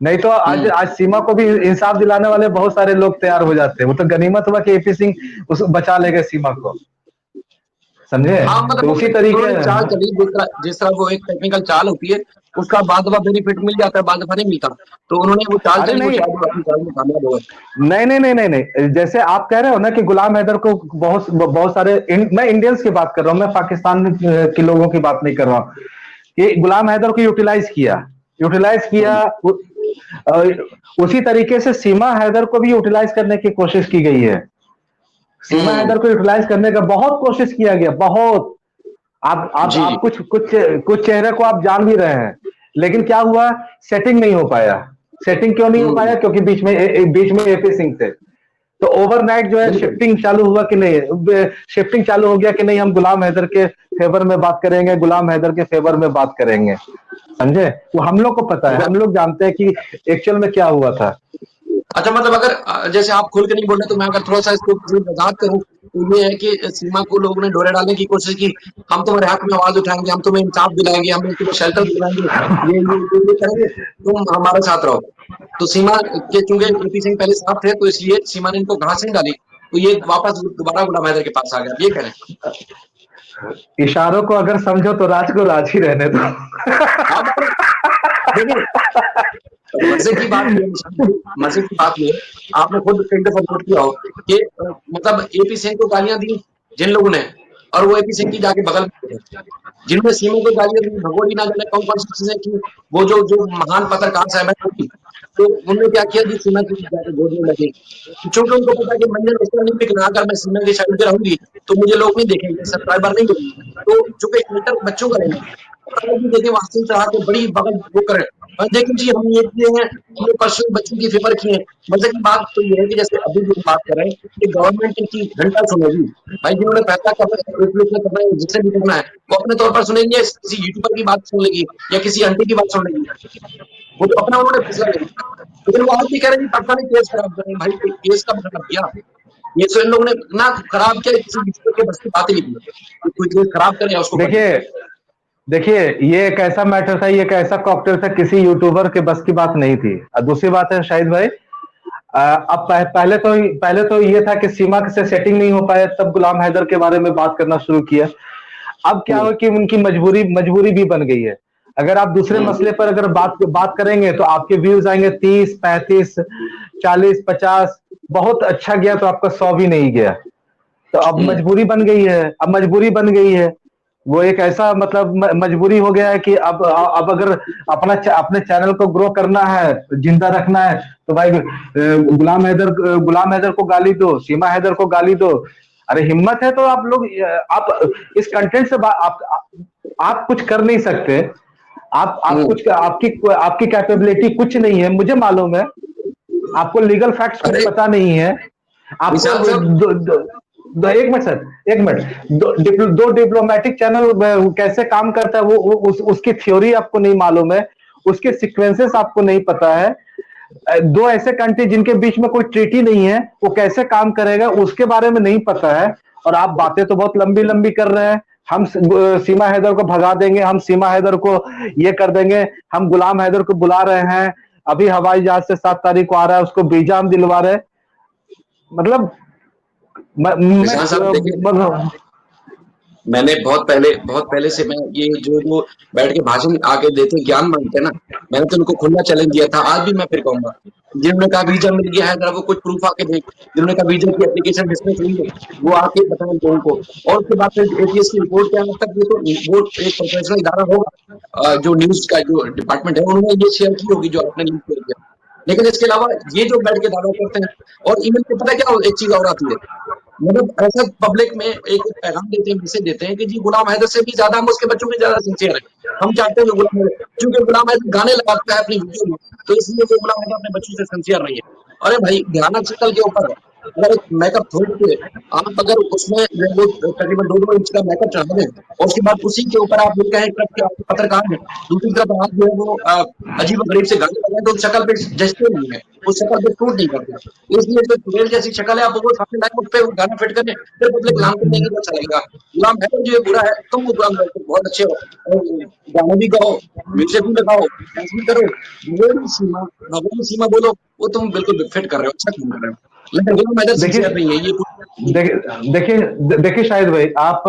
नहीं तो आज सीमा को भी इंसाफ दिलाने वाले बहुत सारे लोग तैयार हो जाते हैं। वो तो गनीमत हुआ कि एपी सिंह उस बचा ले गए सीमा को, समझे।
हाँ, मतलब
तो
वो
उसी
उन्होंने
तरीके,
चाल चली, जिस तरह वो एक टेक्निकल चाल होती है, उसका बाद दफा बेनिफिट मिल जाता है, बाद दफा नहीं मिलता, तो उन्होंने वो चाल
अरे
चली, वो
नहीं,
शायद अपनी चाल में कामयाब हो गए।
नहीं नहीं नहीं नहीं नहीं, जैसे आप कह रहे हो ना कि गुलाम हैदर को बहुत सारे मैं इंडियंस की बात कर रहा हूँ, मैं पाकिस्तान के लोगों की बात नहीं कर रहा हूँ, कि गुलाम हैदर को यूटिलाइज किया उसी तरीके से सीमा हैदर को भी यूटिलाइज करने की कोशिश की गई है। सीमा हैदर को यूटिलाइज करने का बहुत कोशिश किया गया, बहुत। आप कुछ चेहरे को आप जान भी रहे हैं, लेकिन क्या हुआ, सेटिंग नहीं हो पाया। सेटिंग क्यों नहीं हो पाया? क्योंकि बीच में एपी सिंह थे। तो ओवरनाइट जो है
बिल्कुल।
शिफ्टिंग चालू हुआ कि नहीं, शिफ्टिंग चालू हो गया कि नहीं, हम गुलाम हैदर के फेवर में बात करेंगे, गुलाम हैदर के फेवर में बात करेंगे, समझे? वो हम लोग को पता है, हम लोग जानते हैं कि एक्चुअल में क्या हुआ था।
अच्छा, मतलब अगर जैसे आप खुल के नहीं बोल रहे, तो मैं अगर थोड़ा सा इसको किसी वजाहत करूं, तो ये है कि सीमा को लोगों ने डोरे डालने की कोशिश की, हम तुम्हारे हक में आवाज उठाएंगे, हम तुम्हें इंसाफ दिलाएंगे, हम तुम्हें शेल्टर दिलाएंगे, ये करेंगे, तुम हमारे साथ रहो। तो सीमा के चूंकि एपी सिंह पहले साथ थे, तो इसलिए सीमा ने इनको घास नहीं डाली, तो ये वापस दोबारा गुलाम हैदर के पास आ गया, ये कह रहे हैं।
इशारों को अगर समझो तो राज को राज ही रहने दो।
आप देखिए, मजे की बात ये है निशांत भाई, मजे की बात ये है, आपने खुद कई दफा नोट किया हो कि मतलब एपी सिंह को गालियां दी जिन लोगों ने, और वो एपी सिंह की जाके बगल में थे, जिनमें सीमा को गालियां दी, भगोड़ी ना जाने कौन कौन सी चीजें की, वो जो जो महान पत्रकार साहब है उनकी, तो उन्होंने क्या किया जी, सीमा की जाके गोद में लगे, चूंकि उनको पता है कि मंजर इस तरह नहीं बिकना, अगर मैं सीमा की साइड पे रहूंगी तो मुझे लोग नहीं देखेंगे, सब्सक्राइबर नहीं मिलेंगे, तो चूंकि इंटर बच्चों का रहना भी देखे वास्तविक चढ़ा के बड़ी बगल वो करें, और देखिए जी हम ये किए हैं, हमने परसों बच्चों की फेवर की है। मजे की बात तो ये है कि जैसे अभी जो बात कर रहे हैं कि गवर्नमेंट इनकी घंटा सुनेगी, भाई जिन्होंने पैसा करना है, जिससे भी करना है, वो अपने तौर पर सुनेंगे, किसी यूट्यूबर की बात सुन लेगी या किसी आंटी की बात सुन लेगी, वो तो अपना उन्होंने फैसला ले लिया। लेकिन वो आज भी कह रहे हैं पता नहीं केस खराब करें, भाई केस का मतलब किया, ये तो इन लोगों ने ना खराब किया, किसी यूट्यूबर के बस की बात ही नहीं की, कोई केस खराब करे उसको कर।
देखिए देखिए, ये एक ऐसा मैटर था, ये एक ऐसा कॉकटेल था, किसी यूट्यूबर के बस की बात नहीं थी। और दूसरी बात है शाहिद भाई, अब पहले तो ये था कि सीमा से सेटिंग नहीं हो पाया, तब गुलाम हैदर के बारे में बात करना शुरू किया। अब क्या हो कि उनकी मजबूरी भी बन गई है। अगर आप दूसरे मसले पर अगर बात करेंगे तो आपके व्यूज आएंगे 30, 35, 40, 50, बहुत अच्छा गया तो आपका 100 भी नहीं गया। तो अब मजबूरी बन गई है, अब मजबूरी बन गई है, वो एक ऐसा मतलब मजबूरी हो गया है कि अब अगर अपने चैनल को ग्रो करना है, जिंदा रखना है, तो भाई गुलाम हैदर को गाली दो, सीमा हैदर को गाली दो। अरे हिम्मत है तो आप लोग, आप इस कंटेंट से आप कुछ कर नहीं सकते। आप कुछ, आपकी कैपेबिलिटी कुछ नहीं है, मुझे मालूम है। आपको लीगल फैक्ट्स कुछ पता नहीं है। आपको एक मिनट सर, एक मिनट, दो डिप्लोमेटिक चैनल कैसे काम करता है, वो उसकी थ्योरी आपको नहीं मालूम है, उसके सीक्वेंसेस आपको नहीं पता है। दो ऐसे कंट्री जिनके बीच में कोई ट्रीटी नहीं है, वो कैसे काम करेगा उसके बारे में नहीं पता है। और आप बातें तो बहुत लंबी लंबी कर रहे हैं, हम सीमा हैदर को भगा देंगे, हम सीमा हैदर को ये कर देंगे, हम गुलाम हैदर को बुला रहे हैं, अभी हवाई जहाज से 7 तारीख को आ रहा है, उसको वीजा हम दिलवा रहे हैं। मतलब
मैंने बहुत पहले से मैं ये जो बैठ के भाषण आके देते ज्ञान मांगते हैं ना, मैंने तो उनको खुला चैलेंज दिया था, आज भी मैं फिर कहूंगा, जिन्होंने कहा वीजा मिल गया है, वो कुछ प्रूफ आके दें, जिन्होंने कहा वीजा की एप्लीकेशन डिस्मिस हुई है, वो आके बताएं लोगों को। और उसके बाद फिर एटीएस की रिपोर्ट के आने तक, ये तो वो एक प्रोफेशनल इदारा होगा, जो न्यूज का जो डिपार्टमेंट है उन्होंने ये शेयर की होगी जो आपने न्यूज शेयर किया। लेकिन इसके अलावा ये जो बैठ के दावा करते हैं, और इवन को पता क्या एक चीज और आती है, मतलब ऐसा पब्लिक में एक पैगाम देते हैं, मैसेज देते हैं कि जी गुलाम हैदर से भी ज्यादा हम उसके बच्चों में ज्यादा सिंसियर है, हम चाहते हैं गुलाम हैदर, क्योंकि गुलाम हैदर गाने लगाता है अपनी वीडियो में, तो इसलिए वो गुलाम हैदर अपने बच्चों से सिंसियर नहीं है। अरे भाई ध्यान शक्ल के ऊपर है, अगर एक मेकअप थोड़ के आप अगर उसमें वो तकरीबन 2-2 इंच का मेकअप चढ़ा दें, और उसके बाद उसी के ऊपर आप लिखते हैं कि आप पत्रकार हैं, दूसरी तरफ आप जो है वो अजीब गरीब से गाने लगाए, तो शक्ल पे जचते नहीं है, उस शक्ल पे सूट नहीं करते, इसलिए जो चुड़ैल जैसी शक्ल है, आप वो सामने लाए, उस पर गाना फिट करने, फिर पब्लिक नाम कर देंगे तो अच्छा लगेगा। गुलाम हैदर जो है बुरा है, तुम गुलाम हैदर बहुत अच्छे हो, और गाना भी गाओ, म्यूजिक भी लगाओ, डांस भी करो, भगवान सीमा बोलो, वो तुम बिल्कुल फिट कर रहे हो, अच्छा काम कर रहे हो, लेकिन गुलाम हैदर सिंसियर नहीं है ये।
देखिए शाहिद भाई, आप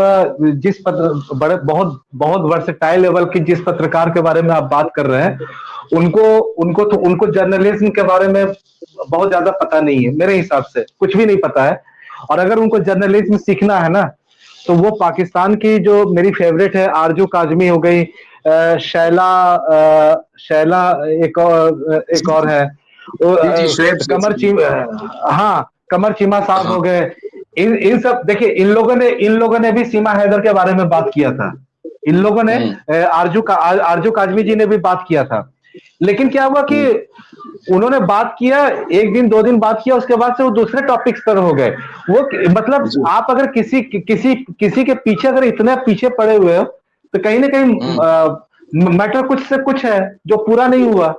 जिस बड़े बहुत बहुत वर्सेटाइल लेवल की जिस पत्रकार के बारे में आप बात कर रहे हैं, उनको जर्नलिज्म के बारे में बहुत ज्यादा पता नहीं है, मेरे हिसाब से कुछ भी नहीं पता है। और अगर उनको जर्नलिज्म सीखना है ना, तो वो पाकिस्तान की जो मेरी फेवरेट है, आरजू काजमी हो गई, शैला एक और है, कमर चीमा साहब हो गए। इन सब देखिए, इन लोगों ने भी सीमा हैदर के बारे में बात किया था, इन लोगों ने आरजू काजमी जी ने भी बात किया था। लेकिन क्या हुआ कि उन्होंने बात किया, एक दिन 2 दिन बात किया, उसके बाद से वो दूसरे टॉपिक्स पर हो गए। वो मतलब
जी।
आप अगर किसी के पीछे अगर इतने पीछे पड़े हुए हो, तो कहीं ना कहीं मैटर कुछ से कुछ है जो पूरा नहीं हुआ।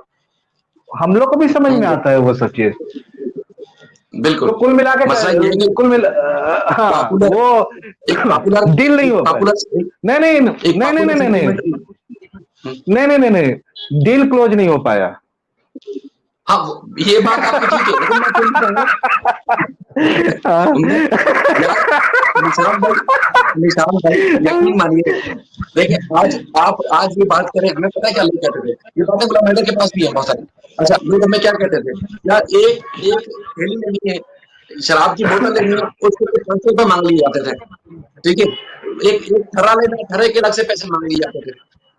हम लोग को भी समझ में
हम्म,
आता है वो सब चीज। तो
बिल्कुल।
कुल मिला के
मसला ये है कि
हाँ
पॉपुलर
वो
एक पॉपुलर
डील नहीं
एक
हो पाए।
पॉपुलर
नहीं नहीं
एक
नहीं नहीं
पॉपुलर
नहीं नहीं नहीं
सेंटीमेंट।
नहीं नहीं नहीं नहीं, डील क्लोज नहीं हो पाया।
हाँ, ये बात आपकी ठीक है, लेकिन मैं फिर भी कहूंगा मैं यार, निशान भाई, निशान भाई, यकीन मानिए, देखिए आज ये बात करें, हमें पता है क्या लोग कहते थे, ये बातें गुलाम हैदर के पास भी है बहुत सारी। अच्छा, लोग हमें क्या कहते थे यार, एक एक थैली लेनी है, शराब की बोतल लेनी है, उसके लिए 500 रुपए मांग लिए जाते थे। ठीक है, एक एक थर्रा लेना है, थर्रे के अलग से पैसे मांग लिए जाते थे।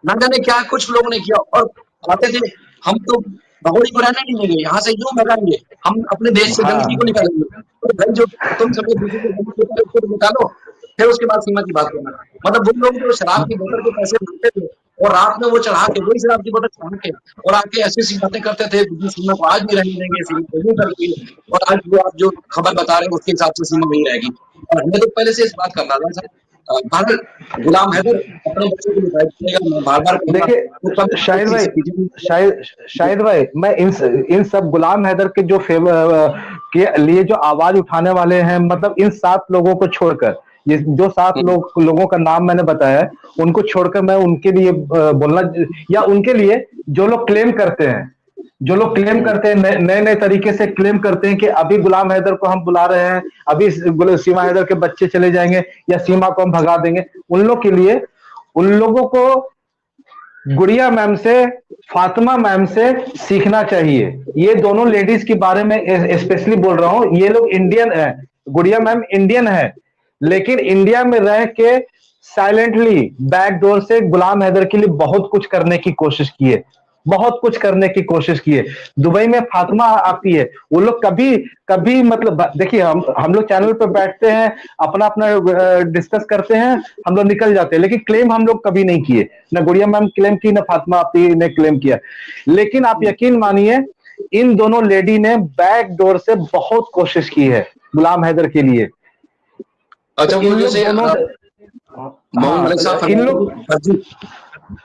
ना जाने क्या कुछ लोगों ने किया, और आते थे, हम तो भगोड़ी को रहने नहीं देंगे, यहाँ से यूं भगाएंगे, हम अपने देश से गंदगी को
हाँ
निकालेंगे। तो भाई, जो तुम सब दूसरे को गंदगी को उसको निकालो, फिर उसके बाद सीमा की बात करना। मतलब वो लोग जो शराब की बोतल के पैसे मांगते थे, और रात में वो चढ़ा के, वही शराब की बोतल चढ़ा के, और आके ऐसी ऐसी बातें करते थे, जिस सीमा को आज नहीं रहने देंगे, सीमा को यूं करेंगे, और आज वो आप जो खबर बता रहे हैं उसके हिसाब से सीमा वही रहेगी। और हमें तो पहले से इस बात करना था सर। भारत, गुलाम हैदर अपने बच्चों को डिसाइड करेगा, मैं बार बार कहूंगा, वो
देखिए
कभी इस
शाहिद
चीज
भाई,
से पीछे नहीं हटेगा।
शाहिद भाई, मैं इन सब गुलाम हैदर के जो के लिए जो आवाज उठाने वाले हैं, मतलब इन 7 लोगों को छोड़कर, ये जो लोगों का नाम मैंने बताया है, उनको छोड़कर मैं उनके लिए बोलना, या उनके लिए जो लोग क्लेम करते हैं, जो लोग क्लेम
हम्म,
करते हैं, नए नए तरीके से क्लेम करते हैं कि अभी गुलाम हैदर को हम बुला रहे हैं, अभी सीमा हैदर के बच्चे चले जाएंगे, या सीमा को हम भगा देंगे, उन लोग के लिए, उन लोगों को गुड़िया मैम से, फातिमा मैम से सीखना चाहिए। ये दोनों लेडीज के बारे में स्पेशली बोल रहा हूं, ये लोग इंडियन है, गुड़िया मैम इंडियन है, लेकिन इंडिया में रह के साइलेंटली बैकडोर से गुलाम हैदर के लिए बहुत कुछ करने की कोशिश की है, बहुत कुछ करने की कोशिश की है। दुबई में फातिमा आती है, वो लोग कभी कभी मतलब देखिए, हम लोग चैनल पर बैठते हैं, अपना अपना डिस्कस करते हैं, हम लोग निकल जाते हैं, लेकिन क्लेम हम लोग कभी नहीं किए, ना गुड़िया मैम क्लेम की, ना फातिमा आपी ने क्लेम किया। लेकिन आप यकीन मानिए, इन दोनों लेडी ने बैक डोर से बहुत कोशिश की है गुलाम हैदर के लिए। तो
अच्छा, वो
इन लोग
जैसे
दोनों,
मोहम्मद
हाँ
मलिक साहब
इन
फरमाते
लोग,
हैं, फर्जी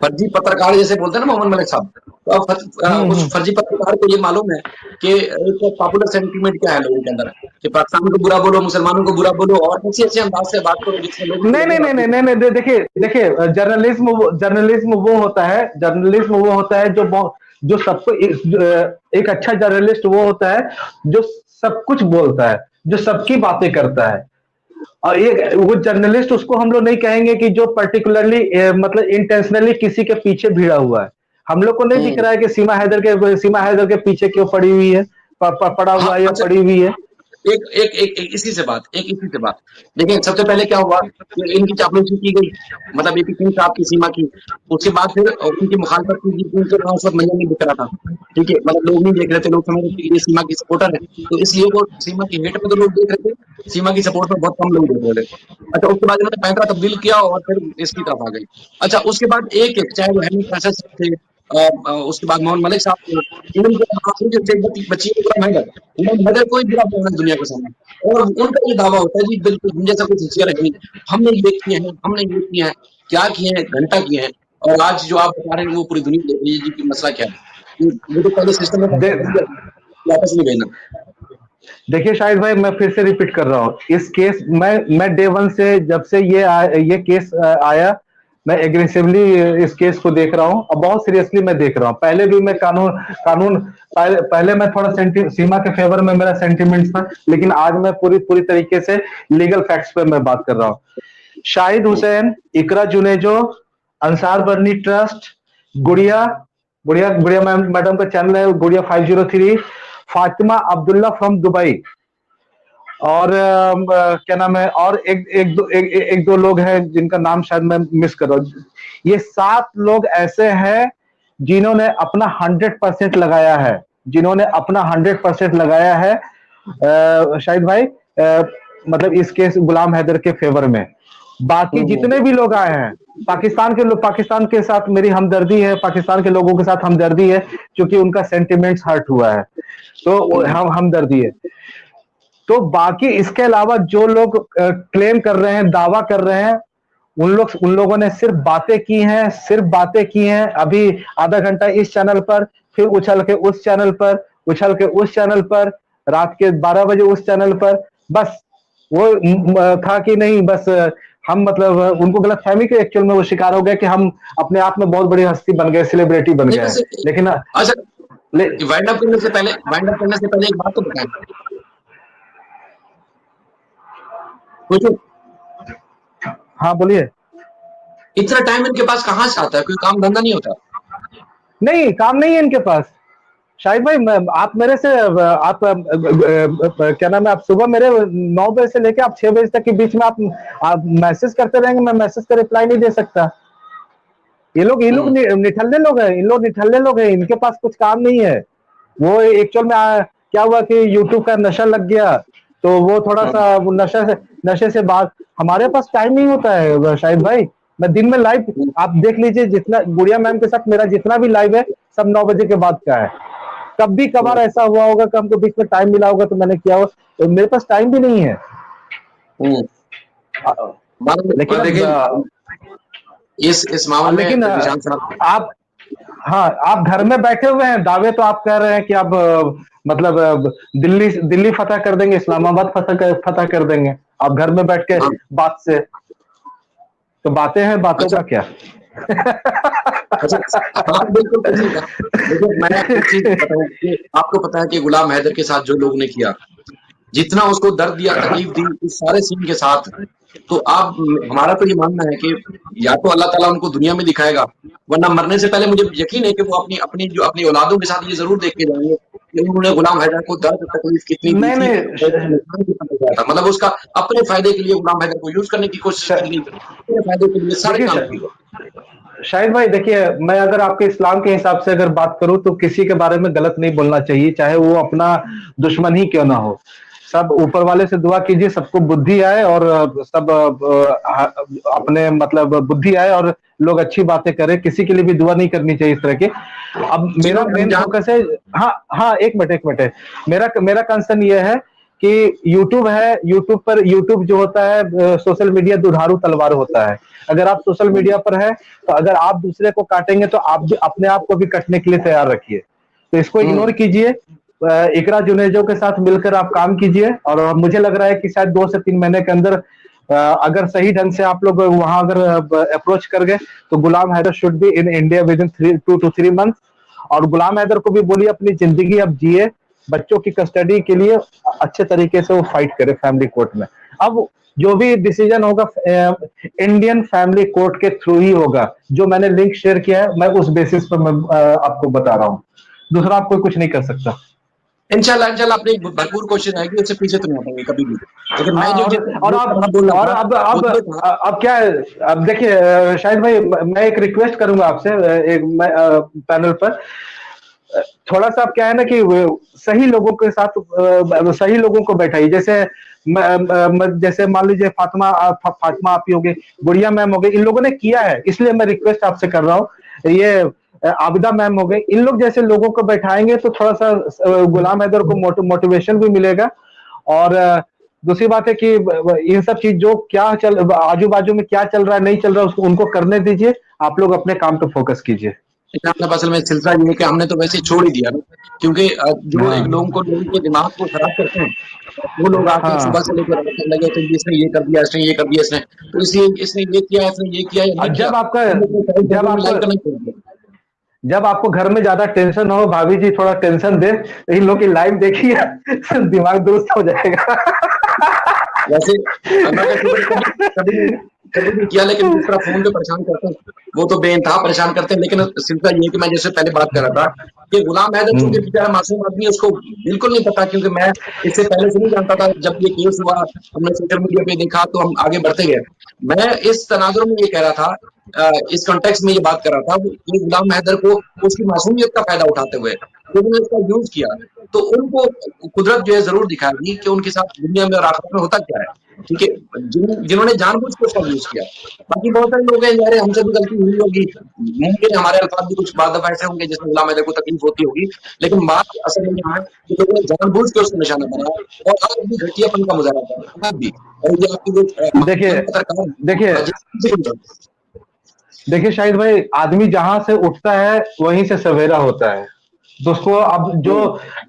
फर्जी पत्रकार जैसे बोलते हैं ना मोहम्मद मलिक साहब, तो अब उस
हम्म,
फर्जी पत्रकार को ये मालूम है कि एक पॉपुलर सेंटीमेंट क्या है लोगों के अंदर, कि पाकिस्तान को बुरा बोलो, मुसलमानों को बुरा बोलो, और ऐसे ऐसे अंदाज से बात करो जिससे लोगों को
नहीं
लगे
नहीं नहीं
वाकई।
नहीं नहीं नहीं, देखिए देखिए, जर्नलिज्म वो होता है, जर्नलिज्म वो होता है जो जो सबको एक अच्छा जर्नलिस्ट वो होता है जो सब कुछ बोलता है, जो सबकी बातें करता है। और एक वो जर्नलिस्ट, उसको हम लोग नहीं कहेंगे कि जो पर्टिकुलरली मतलब इंटेंशनली किसी के पीछे भिड़ा हुआ है। हम लोग को नहीं दिख
हम्म,
रहा है कि सीमा हैदर के पीछे क्यों पड़ी हुई है, पड़ा
हाँ,
हुआ है या
अच्छा,
पड़ी हुई है।
इसी से बात। देखिए, सबसे पहले क्या हुआ कि इनकी चापलूसी की गई, मतलब एक किंग साहब की, सीमा की। उसके बाद फिर उनकी मुखालफत की गई, उनके वहां उस वक्त मैंने नहीं दिख रहा था। ठीक है, मतलब लोग नहीं देख रहे थे, लोग समझ रहे थे कि ये सीमा की सपोर्टर है, तो इसलिए वो सीमा की हेट में तो लोग देख रहे थे, सीमा की सपोर्ट में बहुत कम लोग देख रहे थे। अच्छा, उसके बाद इन्होंने पैंतरा तब्दील किया और फिर इसकी तरफ आ गई। अच्छा, उसके बाद एक एक, चाहे वो हेमी फैसल साहब थे, उसके बाद मोहम्मद मलिक साहब थे, इवन जो आखिरी जो स्टेट बची है गुलाम हैदर, गुलाम हैदर कोई बुरा बोल रहा है दुनिया के सामने, और उनका ये दावा होता है जी बिल्कुल हम जैसा कुछ होशियार है नहीं, हमने ये किए हैं, हमने ये किए हैं, क्या किए हैं, घंटा किए हैं। और आज जो आप बता रहे हैं वो पूरी दुनिया देख रही है जी कि मसला क्या है। वो तो पहले सिस्टम में
दे,
पैसा भेज दिया, वापस नहीं भेजना।
देखिए शाहिद भाई, मैं फिर से रिपीट कर रहा हूँ, इस केस मैं डे वन से, जब से ये केस आया, मैं एग्रेसिवली इस केस को देख रहा हूँ, और बहुत सीरियसली मैं देख रहा हूँ। पहले भी मैं कानून कानून पहले मैं थोड़ा सीमा के फेवर में मेरा सेंटिमेंट था, लेकिन आज मैं पूरी पूरी तरीके से लीगल फैक्ट्स पे मैं बात कर रहा हूँ। शाहिद हुसैन, इकरा जुनेजो, अंसार बर्नी ट्रस्ट, गुड़िया गुड़िया गुड़िया मैडम का चैनल है गुड़िया 503, फातिमा अब्दुल्ला फ्रॉम दुबई, और क्या नाम है, और एक दो लोग हैं जिनका नाम शायद मैं मिस कर रहा हूँ। ये 7 लोग ऐसे हैं जिन्होंने अपना 100% लगाया है, जिन्होंने अपना 100% लगाया है शाहिद भाई, मतलब इस केस गुलाम हैदर के फेवर में। बाकी जितने
हम्म।
भी लोग आए हैं, पाकिस्तान के साथ मेरी हमदर्दी है, पाकिस्तान के लोगों के साथ हमदर्दी है, क्योंकि उनका सेंटिमेंट्स हर्ट हुआ है, तो
हम्म।
हम हमदर्दी है। तो बाकी इसके अलावा जो लोग क्लेम कर रहे हैं, दावा कर रहे हैं, उन लोगों ने सिर्फ बातें की हैं, सिर्फ बातें की हैं। अभी आधा घंटा इस चैनल पर, फिर उछल के उस चैनल पर, उछल के उस चैनल पर, रात के 12 बजे उस चैनल पर, बस वो था कि नहीं, बस हम मतलब उनको गलतफहमी के एक्चुअल में वो शिकार हो गए कि हम अपने आप में बहुत बड़ी हस्ती बन गए, सेलिब्रिटी बन
नहीं
गए हैं।
वैसे,
लेकिन
अच्छा,
ले,
वाइंड अप करने से पहले एक बात तो बताएं, सोचो,
हाँ बोलिए।
इतना टाइम इनके पास कहाँ से आता है? कोई काम धंधा नहीं होता?
नहीं, काम नहीं है इनके पास। शाहिद भाई, आप मेरे से आप क्या नाम है, आप सुबह मेरे 9 बजे से लेके आप 6 बजे तक के बीच में आप मैसेज करते रहेंगे, मैं मैसेज का रिप्लाई नहीं दे सकता। ये लोग
हम्म।
निठल्ले लोग हैं, इन लोग निठल्ले लोग हैं, इनके पास कुछ काम नहीं है। वो एक्चुअल में क्या हुआ कि यूट्यूब का नशा लग गया, तो वो थोड़ा
हम्म।
सा वो नशे से बात, हमारे पास टाइम नहीं होता है शाहिद भाई। मैं दिन में लाइव,
हम्म।
आप देख लीजिए, जितना गुड़िया मैम के साथ मेरा जितना भी लाइव है, सब 9 बजे के बाद का है। कभी कभार ऐसा हुआ होगा कि हमको बीच में टाइम मिला होगा तो मैंने किया होगा, तो मेरे पास टाइम भी नहीं है।
हम्म।
लेकिन
देखिए,
अब
इस मामले
लेकिन
में निशांत साहब,
आप, हाँ, आप घर में बैठे हुए हैं, दावे तो आप कह रहे हैं कि आप मतलब दिल्ली दिल्ली फतह कर देंगे, इस्लामाबाद फतह कर देंगे, आप घर में बैठ के
हाँ,
बात से, तो बातें हैं, बातों
अच्छा,
का क्या।
अच्छा, हाँ, बिल्कुल सही कहा। देखिए, मैं एक चीज बताऊं कि आपको पता है कि गुलाम हैदर के साथ जो लोग ने किया, जितना उसको दर्द दिया, तकलीफ दी, इस सारे सीन के साथ, तो आप, हमारा तो ये मानना है कि या तो अल्लाह ताला उनको दुनिया में दिखाएगा, वरना मरने से पहले मुझे यकीन है कि वो अपनी अपनी जो अपनी औलादों के साथ ये जरूर देख के जाएंगे कि उन्होंने गुलाम हैदर को दर्द तकलीफ कितनी दी
नहीं
थी,
नहीं,
और उसका नुकसान कितना पहुंचाया था। मतलब उसका अपने फायदे के लिए गुलाम हैदर को यूज करने की कोशिश की गई, अपने फायदे के लिए सारे
देखिए
काम किए गए।
शाहिद भाई, देखिए, मैं अगर आपके इस्लाम के हिसाब से अगर बात करूं तो किसी के बारे में गलत नहीं बोलना चाहिए, चाहे वो अपना दुश्मन ही क्यों ना हो। सब ऊपर वाले से दुआ कीजिए, सबको बुद्धि आए, और सब अपने मतलब बुद्धि आए, और लोग अच्छी बातें करें, किसी के लिए भी दुआ नहीं करनी चाहिए इस तरह की। अब मेरा
जिन्होंने हम
मेन
जहाँ,
फोकस है, हाँ हाँ, एक मिनट है, मेरा मेरा कंसर्न ये है कि यूट्यूब है, यूट्यूब जो होता है, सोशल मीडिया दुधारू तलवार होता है। अगर आप सोशल मीडिया पर है, तो अगर आप दूसरे को काटेंगे तो आप भी अपने आप को भी कटने के लिए तैयार रखिए। तो इसको इग्नोर कीजिए, इकरा जुनेजो के साथ मिलकर आप काम कीजिए, और मुझे लग रहा है कि शायद 2 से 3 महीने के अंदर अगर सही ढंग से आप लोग वहां अगर अप्रोच कर गए, तो Ghulam Haider should be in India with in 2 to 3 months। और गुलाम हैदर को भी बोलिए अपनी जिंदगी अब जिए, बच्चों की कस्टडी के लिए अच्छे तरीके से वो फाइट करे फैमिली कोर्ट में। अब जो भी डिसीजन होगा इंडियन फैमिली कोर्ट के थ्रू ही होगा। जो मैंने लिंक शेयर किया है, मैं उस बेसिस पर मैं आपको बता रहा हूँ, दूसरा आप कोई कुछ नहीं कर सकता।
इंशाल्लाह, इंशाल्लाह अपनी भरपूर कोशिश रहेगी, उससे पीछे तो नहीं हटेंगे कभी भी। लेकिन मैं
हाँ, और
जो
आप,
करना बोल रहा
और
था, वो ये था।
अब क्या है, अब देखिए शाहिद भाई, मैं एक रिक्वेस्ट करूंगा आपसे, एक पैनल पर थोड़ा सा, अब क्या है ना कि सही लोगों के साथ सही लोगों को बैठाइए। जैसे जैसे मान लीजिए फातिमा आप ही हो गई, गुड़िया मैम हो गई, इन लोगों ने किया है, इसलिए मैं रिक्वेस्ट आपसे कर रहा हूँ। ये आबिदा मैम हो गई, इन लोग जैसे लोगों को बैठाएंगे तो थोड़ा सा गुलाम हैदर को मोटिवेशन भी मिलेगा। और दूसरी बात है कि इन सब चीज जो क्या चल आजू बाजू में क्या चल रहा है, नहीं चल रहा है, उसको उनको करने दीजिए, आप लोग अपने काम पे फोकस कीजिए।
अपने असल में सिलसिला ये है कि हमने तो वैसे ही छोड़ ही दिया ना, क्योंकि जो एक
हाँ
लोगों के दिमाग को खराब करते हैं, वो लोग आके सुबह
हाँ।
से लेकर रात तक लगे थे कि इसने ये कर दिया, इसने ये कर दिया, इसने तो इसलिए इसने ये किया, इसने ये किया या नहीं
और
किया, हमने अपने साइड
जब
सर्कल में
आपको
लाइक करना छोड़ दिया।
जब आपको घर में ज्यादा टेंशन हो, भाभी जी थोड़ा टेंशन दे, तो इन लोग की लाइव देखिए, दिमाग दुरुस्त हो जाएगा।
वैसे अल्लाह का शुक्र, कभी नहीं कभी नहीं किया, लेकिन जिस तरह फोन पे परेशान करते हैं, वो तो बेइंतहा परेशान करते हैं। लेकिन सिलसिला ये है कि मैं जैसे पहले बात कर रहा था कि गुलाम हैदर चूंकि
हम्म।
बेचारा मासूम आदमी है, उसको बिल्कुल नहीं पता, क्योंकि मैं इससे पहले से नहीं जानता था। जब ये केस हुआ, हमने सोशल मीडिया पे देखा, तो हम आगे बढ़ते गए। मैं इस तनाजुर में ये कह रहा था, इस कॉन्टेक्स्ट में ये बात कर रहा था कि गुलाम हैदर को उसकी मासूमियत का फायदा उठाते हुए लोगों ने इसका यूज किया, तो उनको कुदरत जो है जरूर दिखाएगी कि उनके साथ दुनिया में और आखिरत में होता क्या है। ठीक है, जिन्होंने जानबूझ के उसका यूज किया। बाकी बहुत सारे लोग हैं यार, हमसे भी गलती हुई होगी, मुमकिन हमारे अल्फाज भी कुछ बाद दफा ऐसे होंगे जिसमें गुलाम हैदर को तकलीफ होती होगी, लेकिन बात असल में यहाँ है कि लोगों ने जानबूझ के उसको निशाना बनाया और आज भी घटियापन का मुजाहरा कर रहा है आज भी। और ये आपकी जो
देखिए
पत्रकार
देखिए देखिए शाहिद भाई, आदमी जहां से उठता है वहीं से सवेरा होता है। दोस्तों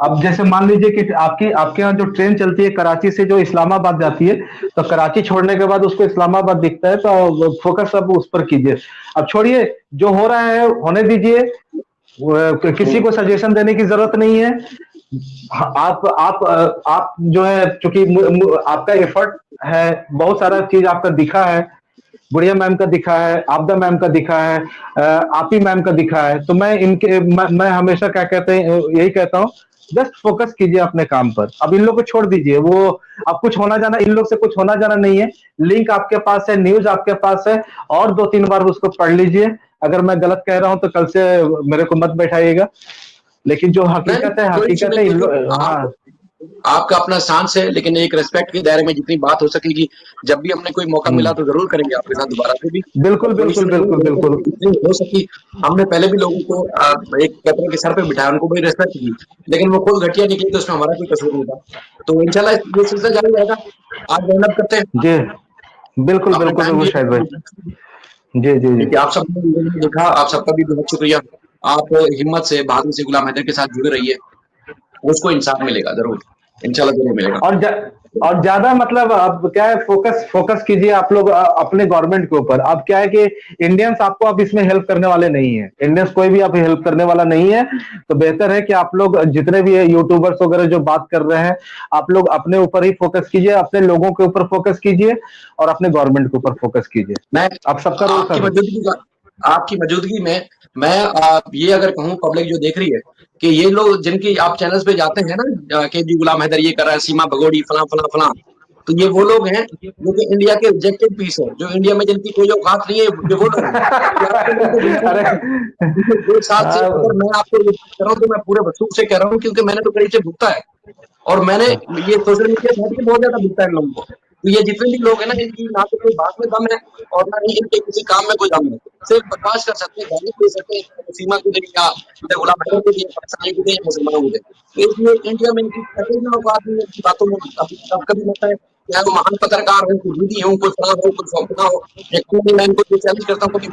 अब जैसे मान लीजिए कि आपके यहाँ जो ट्रेन चलती है कराची से जो इस्लामाबाद जाती है, तो कराची छोड़ने के बाद उसको इस्लामाबाद दिखता है, तो फोकस अब उस पर कीजिए। अब छोड़िए, जो हो रहा है होने दीजिए, किसी को सजेशन देने की जरूरत नहीं है। आप जो है, चूंकि आपका एफर्ट है, बहुत सारा चीज आपका दिखा है, बुढ़िया मैम का दिखा है, आपदा मैम का दिखा है, आपी मैम का दिखा है, तो मैं हमेशा क्या कहते हैं, यही कहता हूँ, जस्ट फोकस कीजिए अपने काम पर। अब इन लोग को छोड़ दीजिए, वो अब कुछ होना जाना, इन लोग से कुछ होना जाना नहीं है। लिंक आपके पास है, न्यूज आपके पास है, और 2-3 बार उसको पढ़ लीजिए। अगर मैं गलत कह रहा हूं तो कल से मेरे को मत बैठाइएगा, लेकिन जो हकीकत है हकीकत है। इन लोग, हाँ,
आपका अपना स्टांस है, लेकिन एक रिस्पेक्ट के दायरे में जितनी बात हो सकेगी, जब भी हमने कोई मौका मिला तो जरूर करेंगे आपके साथ दोबारा से भी।
बिल्कुल बिल्कुल बिल्कुल बिल्कुल
हो सकी हमने पहले भी लोगों को एक कतरे के सर पे बिठाया, उनको बड़ी रिस्पेक्ट दी, लेकिन वो खुद घटिया निकली तो उसमें हमारा कोई कसूर नहीं था। तो इंशाल्लाह ये सिलसिला जारी रहेगा। आज मेहनत करते हैं
जी, बिल्कुल बिल्कुल बिल्कुल शाहिद भाई। जी जी जी,
आप सब देखा, आप सबका भी बहुत शुक्रिया। आप हिम्मत से बहादुरी से गुलाम हैदर के साथ जुड़े रहिए, उसको इंसाफ मिलेगा जरूर, इंशाल्लाह जरूर मिलेगा।
और ज्यादा मतलब अब क्या है, फोकस कीजिए आप लोग अपने गवर्नमेंट के ऊपर। अब क्या है कि इंडियंस आपको अब इसमें हेल्प करने वाले नहीं है, इंडियंस कोई भी आप हेल्प करने वाला नहीं है। तो बेहतर है कि आप लोग जितने भी यूट्यूबर्स वगैरह जो बात कर रहे हैं, आप लोग अपने ऊपर ही फोकस कीजिए, अपने लोगों के ऊपर फोकस कीजिए, और अपने गवर्नमेंट के ऊपर फोकस कीजिए।
मैं
आप सबका रोल
आपकी मौजूदगी में मैं ये अगर कहूँ, पब्लिक जो देख रही है कि ये लोग जिनकी आप चैनल्स पे जाते हैं ना कि जी गुलाम हैदर ये कर रहा है, सीमा भगोड़ी फला फला फला, तो ये वो लोग हैं जो कि इंडिया के रिजेक्टेड पीस है, जो इंडिया में जिनकी कोई औकात नहीं है, ये वो लोग हैं।
अरे
2 साल से अगर मैं आपको ये बात कर रहा हूँ तो मैं पूरे वसूख से कह रहा हूँ, क्योंकि मैंने तो करीब से भुगता है, और मैंने ये सोशल मीडिया से बहुत ज्यादा भुगता है इन लोगों को। तो ये जितने भी लोग हैं ना, इनकी ना तो कोई बात में दम है और ना ही इनके किसी काम में कोई दम है, सिर्फ बर्दाश्त कर सकते हैं, गाली दे सकते हैं, सीमा को दें या गुलाम हैदर को दें, पाकिस्तानी को दें, मुसलमानों को दें। तो इसलिए इंडिया में इनकी कभी ना औकात नहीं है इनकी बातों में। कभी लगता है चाहे वो महान पत्रकार हो, कोई दीदी हो, कोई फलां हो, कोई फौकना हो, एक मैं इनको जो चैलेंज करता हूँ कभी,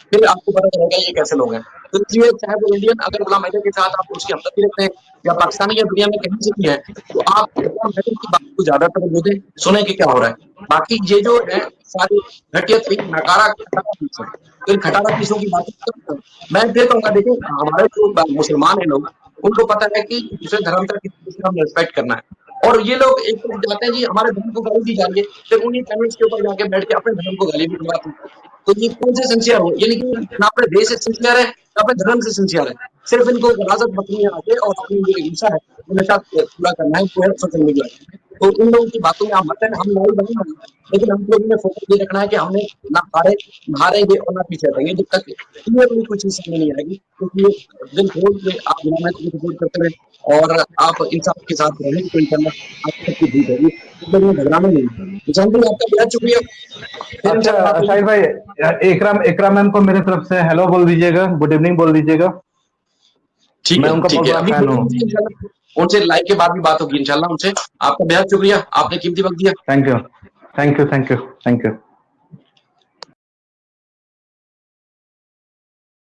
फिर आपको पता चलेगा ये कैसे लोग हैं। तो इसलिए चाहे वो इंडियन अगर गुलाम हैदर के साथ आप उसकी हमदर्दी रखते हैं, या पाकिस्तानी या दुनिया में कहीं से भी है, तो आप गुलाम हैदर की बात को ज्यादा तवज्जो दें, सुने कि क्या हो रहा है। बाकी ये जो है सारी घटिया तरीके नकारा खटारा पीस है, तो इन खटारा पीसों की बात मैं फिर कहूँगा, देखो हमारे जो मुसलमान है लोग, उनको पता है कि दूसरे धर्म का किसी हम रिस्पेक्ट करना है, और ये लोग एक तरफ जाते हैं जी हमारे धर्म को गाली दी जा रही है, फिर उन्हीं चैनल्स के ऊपर जाके बैठ के अपने धर्म को गाली भी दिलवाते हैं। तो ये कौन से सिंसियर हो, यानी कि ना अपने देश से सिंसियर है ना अपने धर्म से सिंसियर है, सिर्फ इनको राजत बकनी आते और अपनी जो हिंसा है हमेशा पूरा करना है, वो है सोशल मीडिया। तो इन लोगों की बातों में आप मत हम नहीं बनेंगे, लेकिन हम लोगों ने फोकस ये रखना है कि हमने ना हारेंगे और ना पीछे हटेंगे जब तक क्लियरली कोई चीज समझ नहीं आएगी। क्योंकि दिल खोल के आप गुलाम को सपोर्ट करते रहे और आप इंसाफ के साथ रहेंगे, तो इंशाल्लाह आप सबकी जीत होगी, इसमें घबराना नहीं। निशान भाई आपका बहुत शुक्रिया।
अच्छा शाहिद भाई, इकराम मैम को मेरी तरफ से हेलो बोल दीजिएगा, गुड इवनिंग बोल दीजिएगा।
ठीक
मैं
है,
उनका
ठीक
बहुत
है,
बड़ा
अभी
फैन हूँ।
उनसे लाइव के बाद भी बात होगी इंशाल्लाह उनसे। आपका बेहद शुक्रिया, आपने कीमती वक्त दिया।
Thank you thank you thank you thank you.